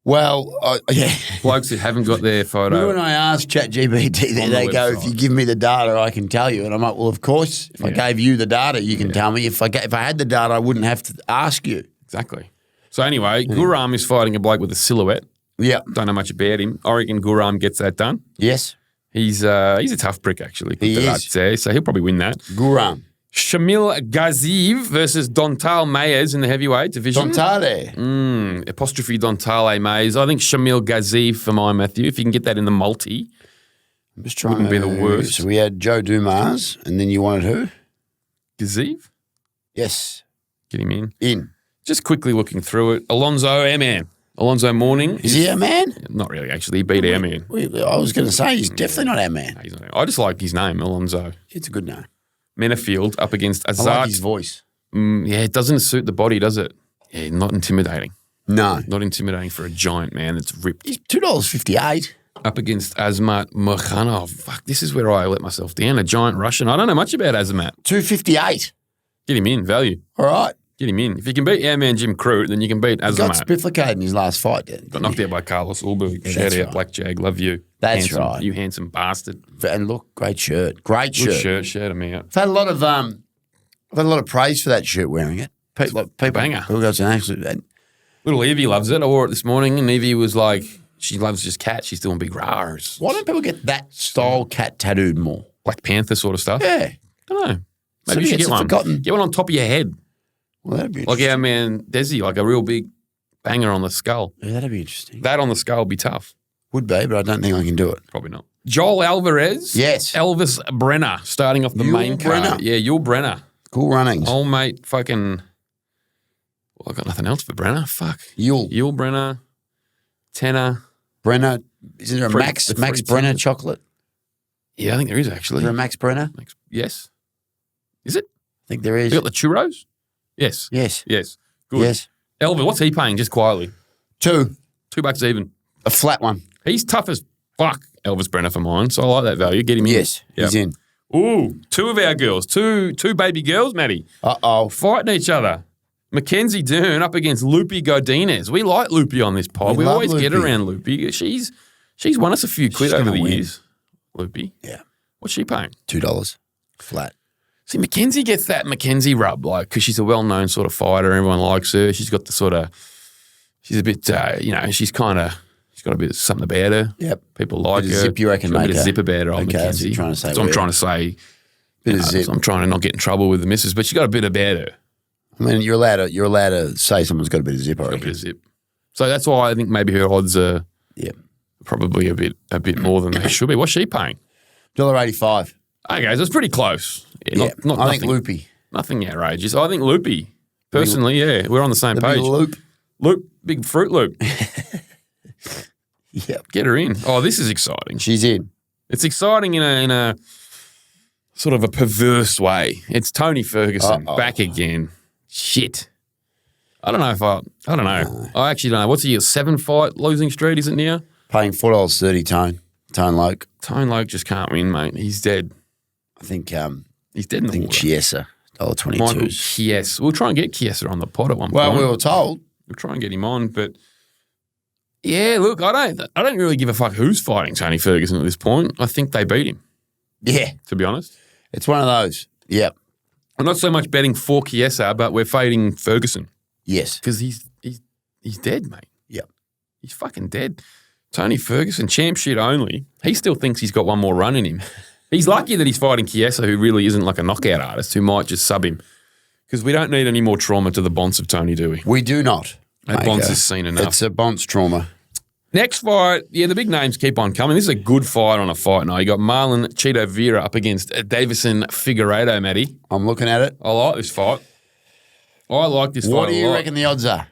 Well, yeah. Blokes who haven't got their photo. Remember when I asked ChatGPT, they go, if you give me the data, I can tell you. And I'm like, well, of course, if I gave you the data, you can tell me. If I had the data, I wouldn't have to ask you. Exactly. So anyway, Guram is fighting a bloke with a silhouette. Yeah. Don't know much about him. I reckon Guram gets that done. Yes. He's a tough prick, actually. He is. So he'll probably win that. Guram. Shamil Gaziev versus Dontal Mayes in the heavyweight division. Dontale. Apostrophe Dontale Mayes. I think Shamil Gaziev for my Matthew. If you can get that in the multi, I'm just trying wouldn't be the worst. So we had Joe Dumas, and then you wanted who? Gaziev? Yes. Get him in. In. Just quickly looking through it. Alonzo, our man. Alonzo Mourning. Is he our man? Not really, actually. He beat our man. I was going to say, he's definitely not our man. No, he's not. I just like his name, Alonzo. It's a good name. Menafield up against Azat. I like his voice. Yeah, it doesn't suit the body, does it? Yeah, not intimidating. No. Not intimidating for a giant man that's ripped. He's $2.58. Up against Azmat Mukhanov. Fuck, this is where I let myself down. A giant Russian. I don't know much about Azmat. $2.58. Get him in, value. All right. Get him in. If you can beat our man Jim Crute, then you can beat He got Azmat. spifflicated in his last fight, didn't Got knocked out by Carlos Ulberg. Yeah, Shout that's out, right. Black Jag. Love you. That's handsome, right. You handsome bastard. And look, great shirt. Great Good shirt. shirt. Shout him out. I've had a lot of praise for that shirt wearing it. People banger. People go to an absolute. Little Evie loves it. I wore it this morning, and Evie was like, she loves just cats. She's doing big rahs. Why don't people get that style cat tattooed more? Black Panther sort of stuff. Yeah. don't know. Maybe Somebody you should gets get one. forgotten. Get one on top of your head. Well, that'd be Like interesting. our man Desi, like a real big banger on the skull. Yeah, that'd be interesting. That on the skull would be tough. Would be, but I don't think I can do it. Probably not. Joel Alvarez. Yes. Elvis Brenner starting off the Yul main card. Brenner. Yeah, Yul Brenner. Cool runnings. Old mate fucking... Well, I got nothing else for Brenner. Fuck. Yul. Yul Brenner. Tenner. Brenner. Is there a Fred- Max the Max Fred Brenner Tenner. chocolate? Yeah, I think there is Is actually. there a Max Brenner? I Yes. Is it? think there is. You got the churros? Yes. Yes. Yes. Good. Yes. Elvis, what's he paying just quietly? $2. $2 even. A flat one. He's tough as fuck, Elvis Brenner for mine, so I like that value. Get him in. Yes. He's in. Ooh, two of our girls, two baby girls, Matty, Uh-oh. fighting each other. Mackenzie Dern up against Lupi Godinez. We like Lupi on this pod. We We love always get Lupi. around Lupi. She's won us a few quid She's over gonna the win. years. Loopy. Yeah. What's she paying? $2 flat. See, Mackenzie gets that Mackenzie rub, like, because she's a well-known sort of fighter. Everyone likes her. She's got the sort of, she's a bit, she's got a bit of something about her. Yep. People like Bit her. of zip, you reckon, She's got a bit mate, of zip about her, old okay, that's what Mackenzie. you're trying to say, That's what I'm Will. trying to say. Bit of zip. So I'm trying to not get in trouble with the missus, but she got a bit about her. I mean, you're allowed to say someone's got a bit of zip, I A bit reckon. of zip. So that's why I think maybe her odds are Yep. probably a bit more than they should be. What's she paying? $1.85. Okay, so it's pretty close. Yeah. Not I think nothing, Loopy. nothing outrageous. I think Loopy. Personally, yeah, we're on the same The page. big loop. Loop, big Fruit Loop. Yep. Get her in. Oh, this is exciting. She's in. It's exciting in a sort of a perverse way. It's Tony Ferguson back again. Shit. I don't know. I actually don't know. What's he, a 7-fight losing streak, isn't near? Paying $4.30 Tone. Tone Loke. Tone Loke just can't win, mate. He's dead. I think He's dead in the water. Chiesa. $1.22. Michael Chiesa. We'll try and get Chiesa on the pod at one Well, point. we were told. We'll try and get him on, but yeah, look, I don't really give a fuck who's fighting Tony Ferguson at this point. I think they beat him, Yeah. to be honest. It's one of those. Yep. I'm not so much betting for Chiesa, but we're fading Ferguson Yes. because he's dead, mate. Yep. He's fucking dead. Tony Ferguson, champ shit only. He still thinks he's got one more run in him. He's lucky that he's fighting Chiesa, who really isn't like a knockout artist, who might just sub him. Because we don't need any more trauma to the bonce of Tony, do we? We do not. That bonce has seen enough. It's a bonce trauma. Next fight, yeah, the big names keep on coming. This is a good fight on a fight night. You got Marlon Cheeto Vera up against Davison Figueiredo, Matty. I'm looking at it. I like this fight. I like this fight What do a you lot. reckon the odds are?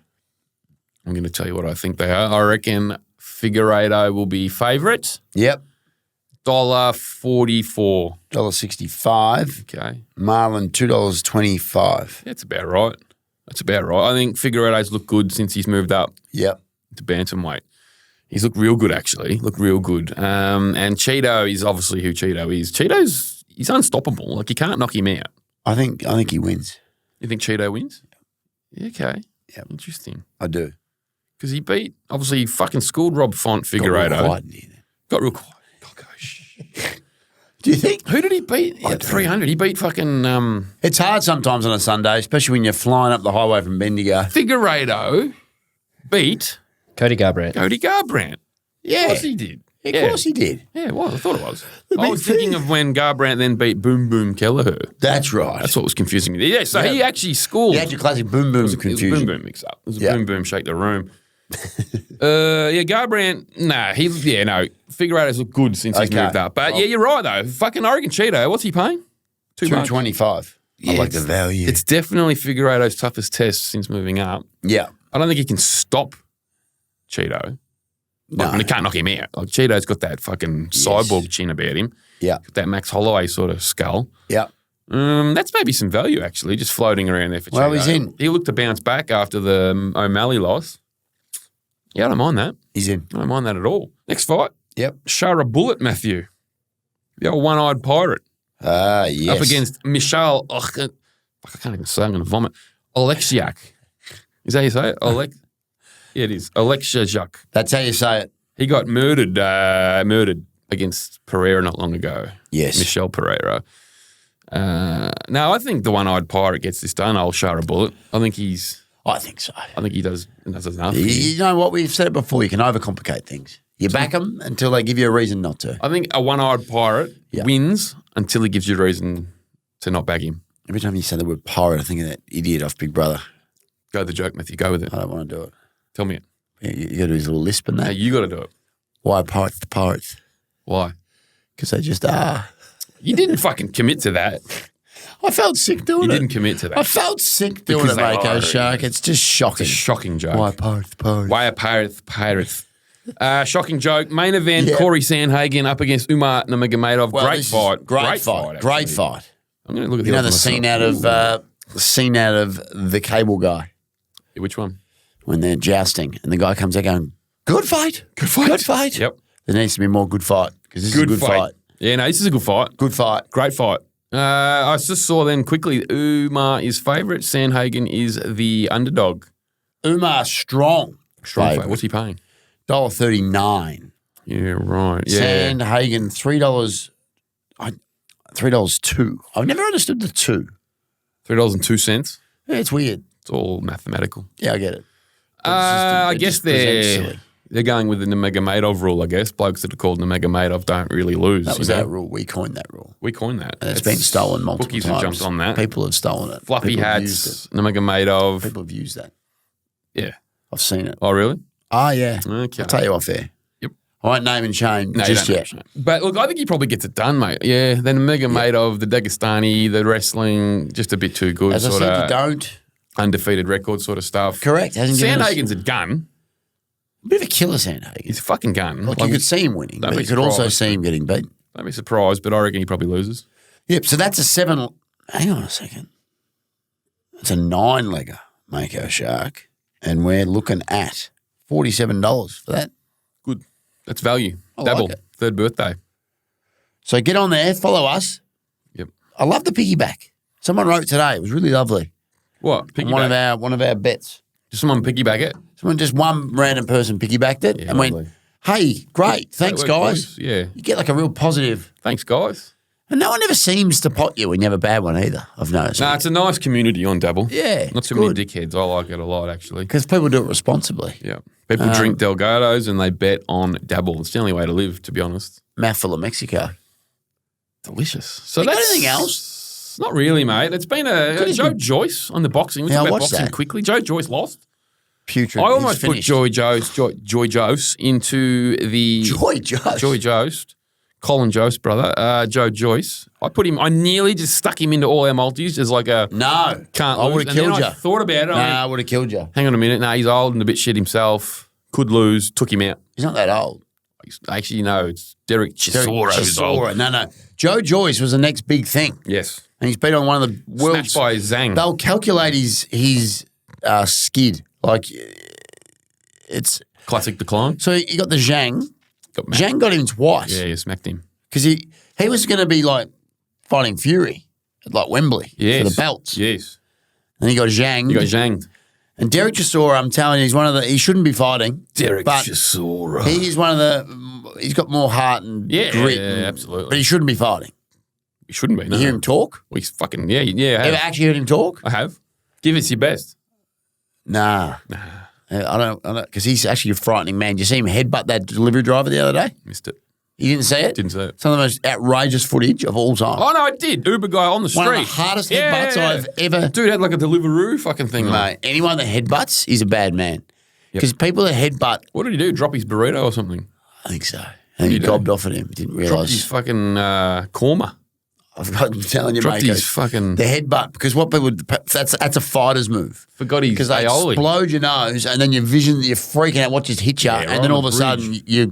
I'm going to tell you what I think they are. I reckon Figueiredo will be favourite. Yep. $1.44. $1.65. Okay. Marlon, $2.25. That's about right. I think Figueiredo's looked good since he's moved up Yep. to bantamweight. He's looked real good, actually. And Cheeto is obviously who Cheeto is. He's unstoppable. Like, you can't knock him out. I think he wins. You think Cheeto wins? Yeah, okay. Yep. Interesting. I do. Because he beat, obviously, he fucking schooled Rob Font Figueiredo. Got real quiet. God, gosh. Do you think? Who did he beat at 300? He beat fucking It's hard sometimes on a Sunday, especially when you're flying up the highway from Bendigo. Figueiredo beat Cody Garbrandt. Cody Garbrandt. Yeah. Of course he did. Of course he did. Yeah, it was. I thought it was. The I big was thinking thing. of when Garbrandt then beat Boom Boom Kelleher. That's right. That's what was confusing me. Yeah, so he actually schooled. You had your classic boom boom It was a confusion. boom boom mix up. It was a Yeah. boom boom shake the room. Garbrandt, Figueiredo's looked good since he's Okay. moved up. But yeah, you're right though. Fucking Oregon Cheeto, what's he paying? Too much. $2.25. I like the value. It's definitely Figueiredo's toughest test since moving up. Yeah. I don't think he can stop Cheeto. No. And he can't knock him out. Like Cheeto's got that fucking cyborg chin about him. Yeah. Got that Max Holloway sort of skull. Yeah. That's maybe some value actually, just floating around there for Cheeto. Well, he's in. He looked to bounce back after the O'Malley loss. Yeah, I don't mind that. He's in. I don't mind that at all. Next fight, Yep. Shara Bullet Matthew, the old one-eyed pirate, Yes. up against Michal. I can't even say. I'm going to vomit. Oleksiak. Is that how you say it? Yeah, it is. Oleksiak. That's how you say it. He got murdered against Pereira not long ago. Yes. Michel Pereira. Now, I think the one-eyed pirate gets this done, old Shara Bullet. I think he does enough. You know what? We've said it before. You can overcomplicate things. You back them until they give you a reason not to. I think a one-eyed pirate Yeah. wins until he gives you a reason to not bag him. Every time you say the word pirate, I think of that idiot off Big Brother. Go the joke, Matthew. Go with it. I don't want to do it. Tell me it. You got to do his little lisp and Hey, that. you got to do it. Why pirates the pirates? Why? Because they just are. You didn't fucking commit to that. I felt sick doing You it. didn't commit to that. I felt sick doing Because it, they Mako are, Shark. yeah. It's just shocking. It's a shocking joke. Why pirates the pirates? Why are pirates? Shocking joke. Main event, Yeah. Corey Sandhagen up against Umar Nurmagomedov. Well, Great this is- fight. Great fight. Great actually. fight. I'm going to look at You know odds the myself. scene out of the cable guy Which one? when they're jousting and the guy comes out going, "Good fight, good fight, good fight." Yep. There needs to be more good fight because this is a good fight. Yeah, no, this is a good fight. Good fight. Great fight. I just saw then quickly, Umar is favourite. Sandhagen is the underdog. Umar strong. Strong Favourite. fight. What's he paying? $1.39. Yeah, right. Yeah. Sandhagen, $3. $3.02. I've never understood the two. $3.02. Yeah, it's weird. It's all mathematical. Yeah, I get it. I guess just presents they're silly. going with the Nurmagomedov rule, I guess. Blokes that are called Nurmagomedov don't really lose. That was you know? our rule. We coined that rule. We coined that. And it's been stolen multiple bookies times. have jumped on that. People have stolen it. Fluffy People have used hats, Nurmagomedov. People have used that. Yeah. I've seen it. Oh, really? Oh, yeah. Okay. I'll tell you off air. Yep. I won't name and shame No, you just don't yet. know. But look, I think he probably gets it done, mate. Yeah. Then Nurmagomedov, the Dagestani, the wrestling, just a bit too good. As I sort said, of you don't. undefeated record sort of stuff. Correct. Hasn't given us Sandhagen's a gun. a bit of a killer, Sandhagen. He's a fucking gun. Like you could see him winning, don't but be you could also surprised. see him getting beaten. Don't be surprised, but I reckon he probably loses. Yep, so that's a 7. Hang on a second. It's a 9-legger, Mako Shark, and we're looking at $47 for that. Good. That's value. I Double. like it. Third birthday. So get on there, follow us. Yep. I love the piggyback. Someone wrote today. It was really lovely. What? On Piggyback? one of our bets. Just someone piggyback it? Just one random person piggybacked it Yeah, and went, lovely. hey, great, thanks, Great work, guys. boys. Yeah. You get like a real positive. Thanks, guys. And no one ever seems to pot you when you have a bad one either, I've noticed. No, it's a nice community on Dabble. Yeah, Not it's too many good. dickheads. I like it a lot, actually. Because people do it responsibly. Yeah. People drink Delgados and they bet on Dabble. It's the only way to live, to be honest. Mouthful of Mexico. Delicious. So You got that's anything else? Not really, mate. It's been a Joe Joyce on the boxing. Let's Yeah, I talk about watched boxing that. quickly. Joe Joyce lost. Putrid. I He's almost put finished. Joy Joyce into the Joy Jost. Colin Jost, brother. Joe Joyce. I nearly just stuck him into all our multis as like a No. can't I lose. would have And then killed you. I thought about it. I went, I would have killed you. hang on a minute. No, he's old and a bit shit himself. Could lose. Took him out. He's not that old. Actually, no, it's Derek Chisora who's old. Chisora. No. Joe Joyce was the next big thing. Yes. And he's been on one of the world's... Snatched by Zhang. They'll calculate his skid. Like, it's... Classic decline. So you got the Zhang. Got Matt. Zhang got him twice. Yeah, smacked him. Because he was going to be like fighting Fury at like Wembley Yes. for the belts. Yes. And he got Zhang. You got Zhang. And Derek Chisora, I'm telling you, he's one of the... He shouldn't be fighting. Derek but Chisora. He's one of the... He's got more heart and Yeah, grit. yeah, absolutely. But he shouldn't be fighting. You shouldn't be. No. You hear him talk? We fucking, yeah, I Ever have. actually heard him talk? I have. Give us your best. Nah. I don't, because he's actually a frightening man. Did you see him headbutt that delivery driver the other day? Missed it. You didn't see it? Didn't see it. Some of the most outrageous footage of all time. Oh, no, I did. Uber guy on the street. One of the hardest headbutts I've ever... Dude had like a Deliveroo fucking thing on. Mate, anyone that headbutts is a bad man. Because people that headbutt, What did he do? Drop his burrito or something? I think so. And he do? gobbed off at him. Didn't Dropped his realise. fucking korma. I've got telling you, Dropped mate. his fucking... The headbutt, because what people... That's a fighter's move. Forgot his Because they aioli. explode your nose and then your vision, you're freaking out what just hit you. right and then on all of the a sudden, you're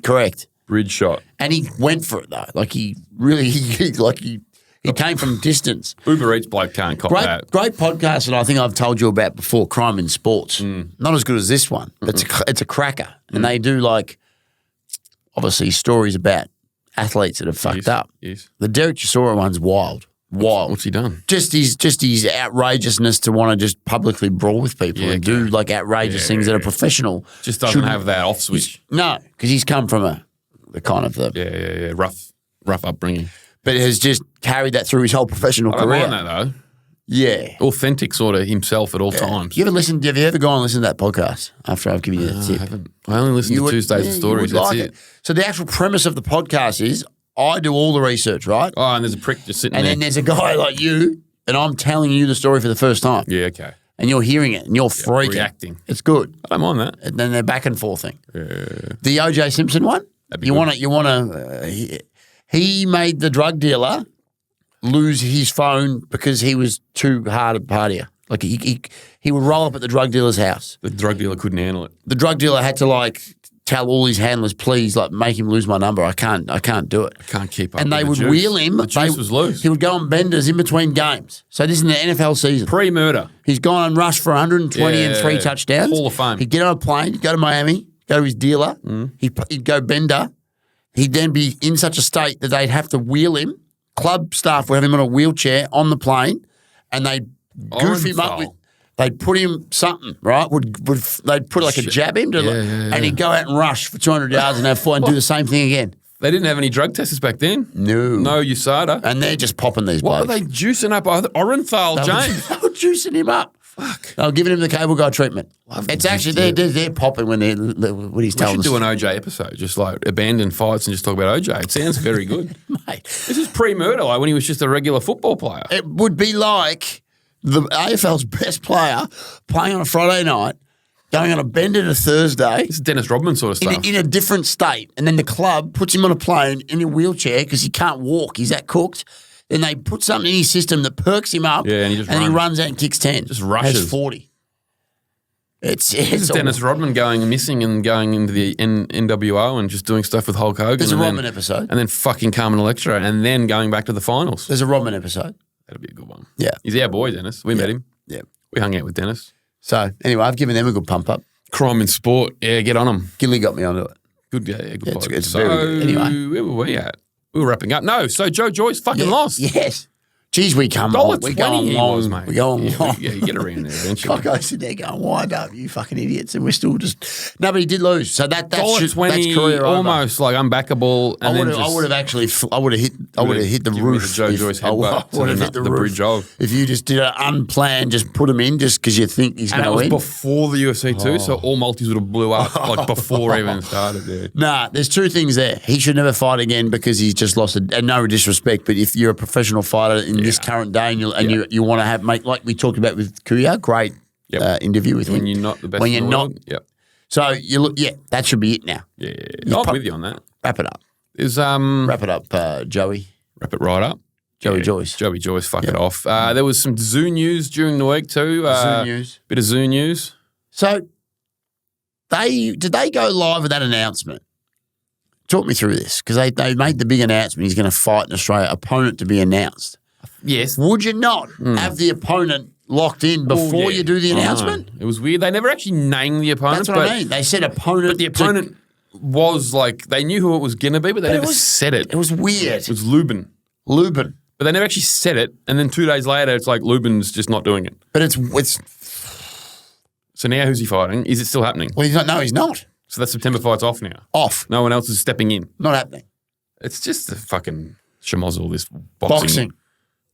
correct. Bridge shot. And he went for it though. Like he really, he came from distance. Uber Eats bloke can't cop that. Great podcast that I think I've told you about before, Crime in Sports. Mm. Not as good as this one, but it's a cracker. And they do like, obviously, stories about athletes that have fucked up. Yes. The Derek Chisora one's wild. What's he done? Just his outrageousness to want to just publicly brawl with people and do like outrageous things that are professional. Just doesn't shouldn't- have that off switch. No, because he's come from the kind of the, Yeah. Rough upbringing. but has just carried that through his whole professional I don't career. mind that though. Yeah. Authentic sort of himself at all times. You ever listened? Have you ever gone and listened to that podcast after I've given you that I tip? haven't. I only listen to would- Tuesdays yeah, of you Stories. would That's like it. So the actual premise of the podcast is I do all the research, right? Oh, and there's a prick just sitting And there. then there's a guy like you, and I'm telling you the story for the first time. Yeah, okay. And you're hearing it, and you're freaking. reacting. It's good. I don't mind that. And then they're back and forthing. The O.J. Simpson one. That'd be You good. want to. You want to. He made the drug dealer lose his phone because he was too hard a partier. Like he would roll up at the drug dealer's house. The drug dealer couldn't handle it. The drug dealer had to like tell all his handlers, please, like make him lose my number. I can't do it. Can't keep up. And they with would the juice. wheel him. The juice was loose. He would go on benders in between games. So this is in the NFL season. Pre-murder. He's gone and rushed for 120 and 3 Yeah. touchdowns. Hall of Fame. He'd get on a plane, he'd go to Miami, go to his dealer. He'd go bender. He'd then be in such a state that they'd have to wheel him. Club staff would have him on a wheelchair on the plane, and they'd goof him up with. they'd put him something, right? They'd put like a jab him, and he'd go out and rush for 200 yards and have fun and do the same thing again. They didn't have any drug testers back then. No USADA. And they're just popping these What blokes. are they juicing up? Orenthal, James. They were juicing him up. Fuck. They were giving him the cable guy treatment. It's actually, they're popping when he's We telling should us. do an OJ episode, just like abandon fights and just talk about OJ. It sounds very good. Mate, This is pre-murder, like when he was just a regular football player. it would be like the AFL's best player playing on a Friday night, going on a bender to Thursday This is Dennis Rodman sort of stuff. in a different state, and then the club puts him on a plane in a wheelchair because he can't walk. He's that cooked. Then they put something in his system that perks him up, Yeah, and he just he runs. runs out and kicks 10. Just rushes. Has 40. It's This is Dennis Rodman going missing and going into the NWO and just doing stuff with Hulk Hogan. There's a and Rodman then, episode. And then fucking Carmen Electra and then going back to the finals. There's a Rodman episode. That'll be a good one. Yeah. He's our boy, Dennis. We met him. Yeah. We hung out with Dennis. So anyway, I've given them a good pump up. Crime in sport. Yeah, get on them. Gilly got me onto it. Good, good It's- pod. it's very good. Anyway. Where were we at? We were wrapping up. No, so Joe Joyce fucking lost. Yes. Geez, we come $1.20 on. We go on he long. was, mate. We go on long. Yeah, you get around there eventually. Coco sitting there going, wind up, you fucking idiots. And we're still just. No, but he did lose. So that's $1.20, career over. almost like unbackable. And I would have actually, I would have hit the Give me roof. the Joe Joyce headbutt would have to hit the the roof. bridge of. If you just did an unplanned, just put him in just because you think he's And going it to was win. before the UFC too, so all multis would have blew up like before it even started there. Nah, there's two things there. He should never fight again because he's just lost and no disrespect, but if you're a professional fighter in this current day and you want to have, like we talked about with Kuya, great interview with him. When you're not the best When in you're the not. world. Yep. So you look, that should be it now. Yeah. I'm with you on that. Wrap it up. Is Wrap it up, Joey. wrap it right up. Joey Joyce. Joey Joyce, fuck it off. There was some zoo news during the week too. Zoo news. Bit of zoo news. So did they go live with that announcement? Talk me through this because they made the big announcement. He's going to fight in Australia. Opponent to be announced. Yes. Would you not have the opponent locked in before you do the announcement? It was weird. They never actually named the opponent. That's what I mean. They said opponent. But the opponent was like, they knew who it was going to be, but they never said it. It was weird. It was Lubin. Lubin. But they never actually said it. And then 2 days later, it's like Lubin's just not doing it. But it's So now who's he fighting? Is it still happening? well, he's not. No, he's not. So that September fight's off now. Off. No one else is stepping in. Not happening. It's just a fucking schmozzle, this Boxing.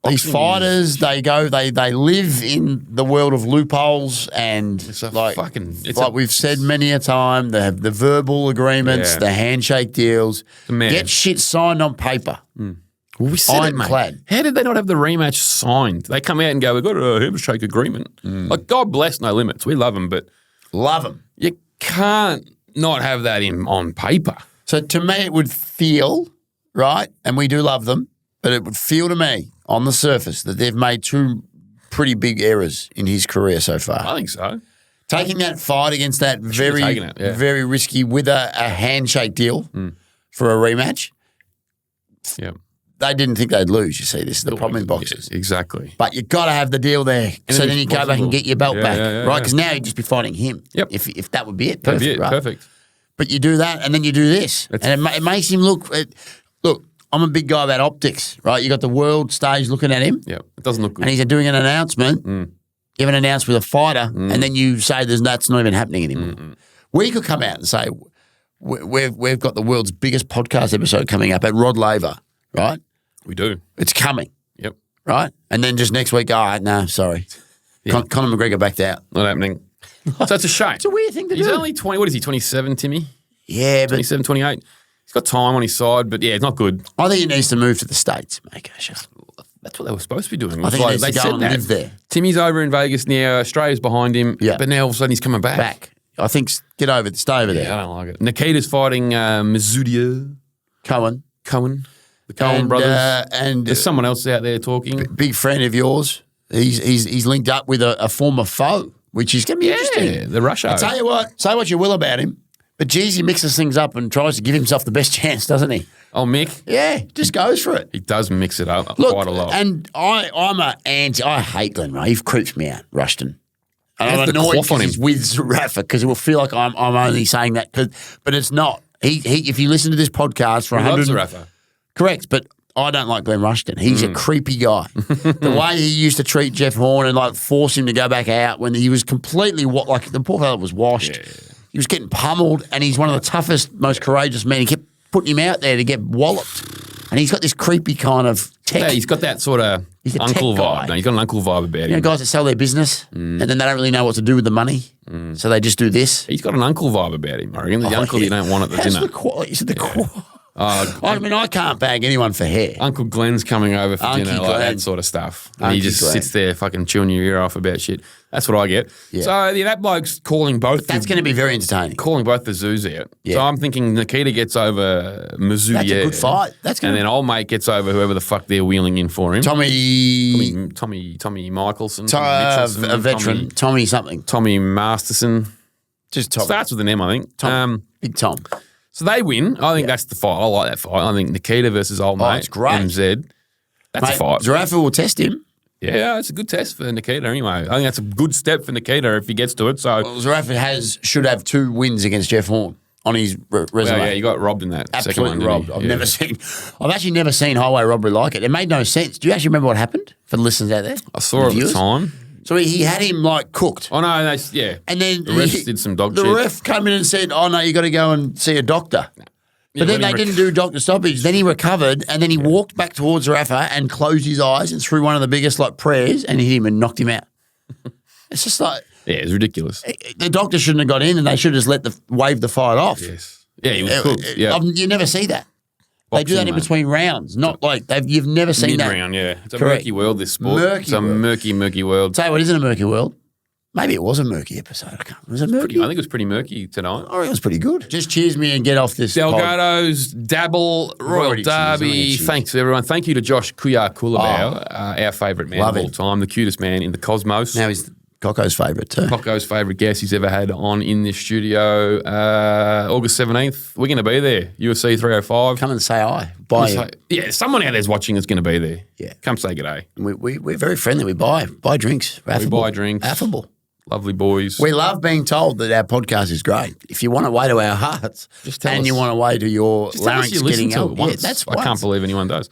These Boxing fighters, they live in the world of loopholes and It's a like fucking- it's like a- we've said many a time, they have the verbal agreements, Yeah. the handshake deals, man. get shit signed on paper. Well, we said it, mate. Ironclad. How did they not have the rematch signed? They come out and go, we've got a handshake agreement. Like, God bless No Limits. We love them, but Love them. you can't not have that on paper. So to me, it would feel, right, and we do love them, but it would feel to me on the surface that they've made two pretty big errors in his career so far. I think so. Taking that fight against that very, taken it, yeah. very risky with a handshake deal for a rematch, Yeah. they didn't think they'd lose, you see. This is the problem in boxing. Yeah, exactly. But you got to have the deal there so then then you it's go back and possible. get your belt Yeah, back, yeah, right? yeah. Because now you'd just be fighting him. Yep. If that would be it, That'd perfect, be it. right? Perfect. But you do that and then you do this. And it makes him look look, I'm a big guy about optics, right? You got the world stage looking at him Yeah. It doesn't look good. and he's doing an announcement. You have an announcement with a fighter and then you say that's not even happening anymore. We could come out and say we've got the world's biggest podcast episode coming up at Rod Laver, right? We do. It's coming, Yep. right? And then just next week, no, sorry. Conor McGregor backed out. Not happening. So it's a shame. It's a weird thing to He's do. only 20. What is he, 27, Timmy? Yeah, but 27, 28. He's got time on his side, but yeah, it's not good. I think he needs to move to the States, mate. That's what they were supposed to be doing. I think he needs to go and live there. Timmy's over in Vegas now. Australia's behind him. Yeah. But now all of a sudden he's coming back. Back. I think stay over Yeah, there. I don't like it. Nikita's fighting Mizudia Cohen. the Cohen brothers. And There's someone else out there talking. big friend of yours. He's linked up with a former foe, which is going to be interesting. the Russia. I'll tell you what, say what you will about him, but geez, he mixes things up and tries to give himself the best chance, doesn't he? Oh, Mick. Yeah, just goes for it. He does mix it up Look, quite a lot. and I hate Glenn Ray. He creeps me out, Rushton. And Has I'm the annoyed quaff on because he's with Zarafa because it will feel like I'm only saying that, but it's not. He if you listen to this podcast for He loves 100, Zarafa. correct, but I don't like Glenn Rushton. He's a creepy guy. The way he used to treat Jeff Horn and like force him to go back out when he was completely like the poor fella was washed. Yeah. He was getting pummeled, and he's one of the toughest, most courageous men. He kept putting him out there to get walloped, and he's got this creepy kind of tech. Yeah, he's got that sort of uncle vibe. No, he's got an uncle vibe about him. You know, guys that sell their business and then they don't really know what to do with the money, so they just do this. He's got an uncle vibe about him, I reckon. The uncle you don't want at the dinner. The quality. I mean, I can't bag anyone for hair. Uncle Glenn's coming over for dinner, like that sort of stuff. And he just sits there fucking chewing your ear off about shit. That's what I get. Yeah. So that bloke's calling both. That's going to be very entertaining. Calling both the zoos out. Yeah. So I'm thinking Nikita gets over Mizzou. That's a good fight. And then old mate gets over whoever the fuck they're wheeling in for him. Tommy Michelson. A veteran. Tommy something. Tommy Masterson. Just Tommy. Starts with an M, I think. Big Tom. So they win. I think that's the fight. I like that fight. I think Nikita versus old mate. It's great. MZ. That's a fight. Zerafa will test him. Yeah, it's a good test for Nikita anyway. I think that's a good step for Nikita if he gets to it. So Zerafa should have 2 wins against Jeff Horn on his resume. Well, yeah, he got robbed in that Absolutely second one. Robbed. I've actually never seen highway robbery like it. It made no sense. Do you actually remember what happened for the listeners out there? I saw it at the time. So he had him like cooked. Oh no, yeah. And then the ref did some dog shit. The ref came in and said, "Oh no, you got to go and see a doctor." But then they didn't do doctor stoppage. Then he recovered, and then he walked back towards Rafa and closed his eyes and threw one of the biggest like prayers and hit him and knocked him out. It's just like it's ridiculous. The doctor shouldn't have got in, and they should have just wave the fight off. Yes, yeah, he was cooked. Yeah, you never see that. Boxing, they do that in between rounds, not like you've never seen that. Mid-round, yeah. It's a murky world, this sport. It's a murky world. Tell you what, isn't a murky world? Maybe it was a murky episode. Was it murky? I think it was pretty murky tonight. Oh, it was pretty good. Just cheers me and get off this. Delgado's, Dabble, Royal Derby. Thanks, everyone. Thank you to Josh Culibao, our favourite man of all time, the cutest man in the cosmos. Now he's Coco's favourite too. Coco's favourite guest he's ever had on in this studio. August 17th, we're going to be there. UFC 305. Come and say hi. Bye. Yeah, someone out there's watching is going to be there. Yeah. Come say g'day. We're very friendly. We buy drinks. We buy drinks. Affable. Lovely boys. We love being told that our podcast is great. If you want a way to our hearts you want a way to your larynx getting out, that's I can't believe anyone does.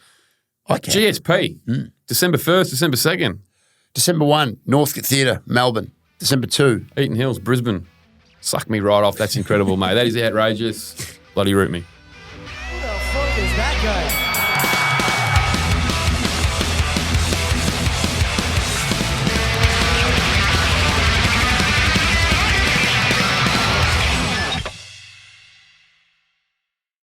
I can. GSP, December 1st, December 2nd. December 1, Northcote Theatre, Melbourne. December 2. Eaton Hills, Brisbane. Suck me right off. That's incredible, mate. That is outrageous. Bloody root me.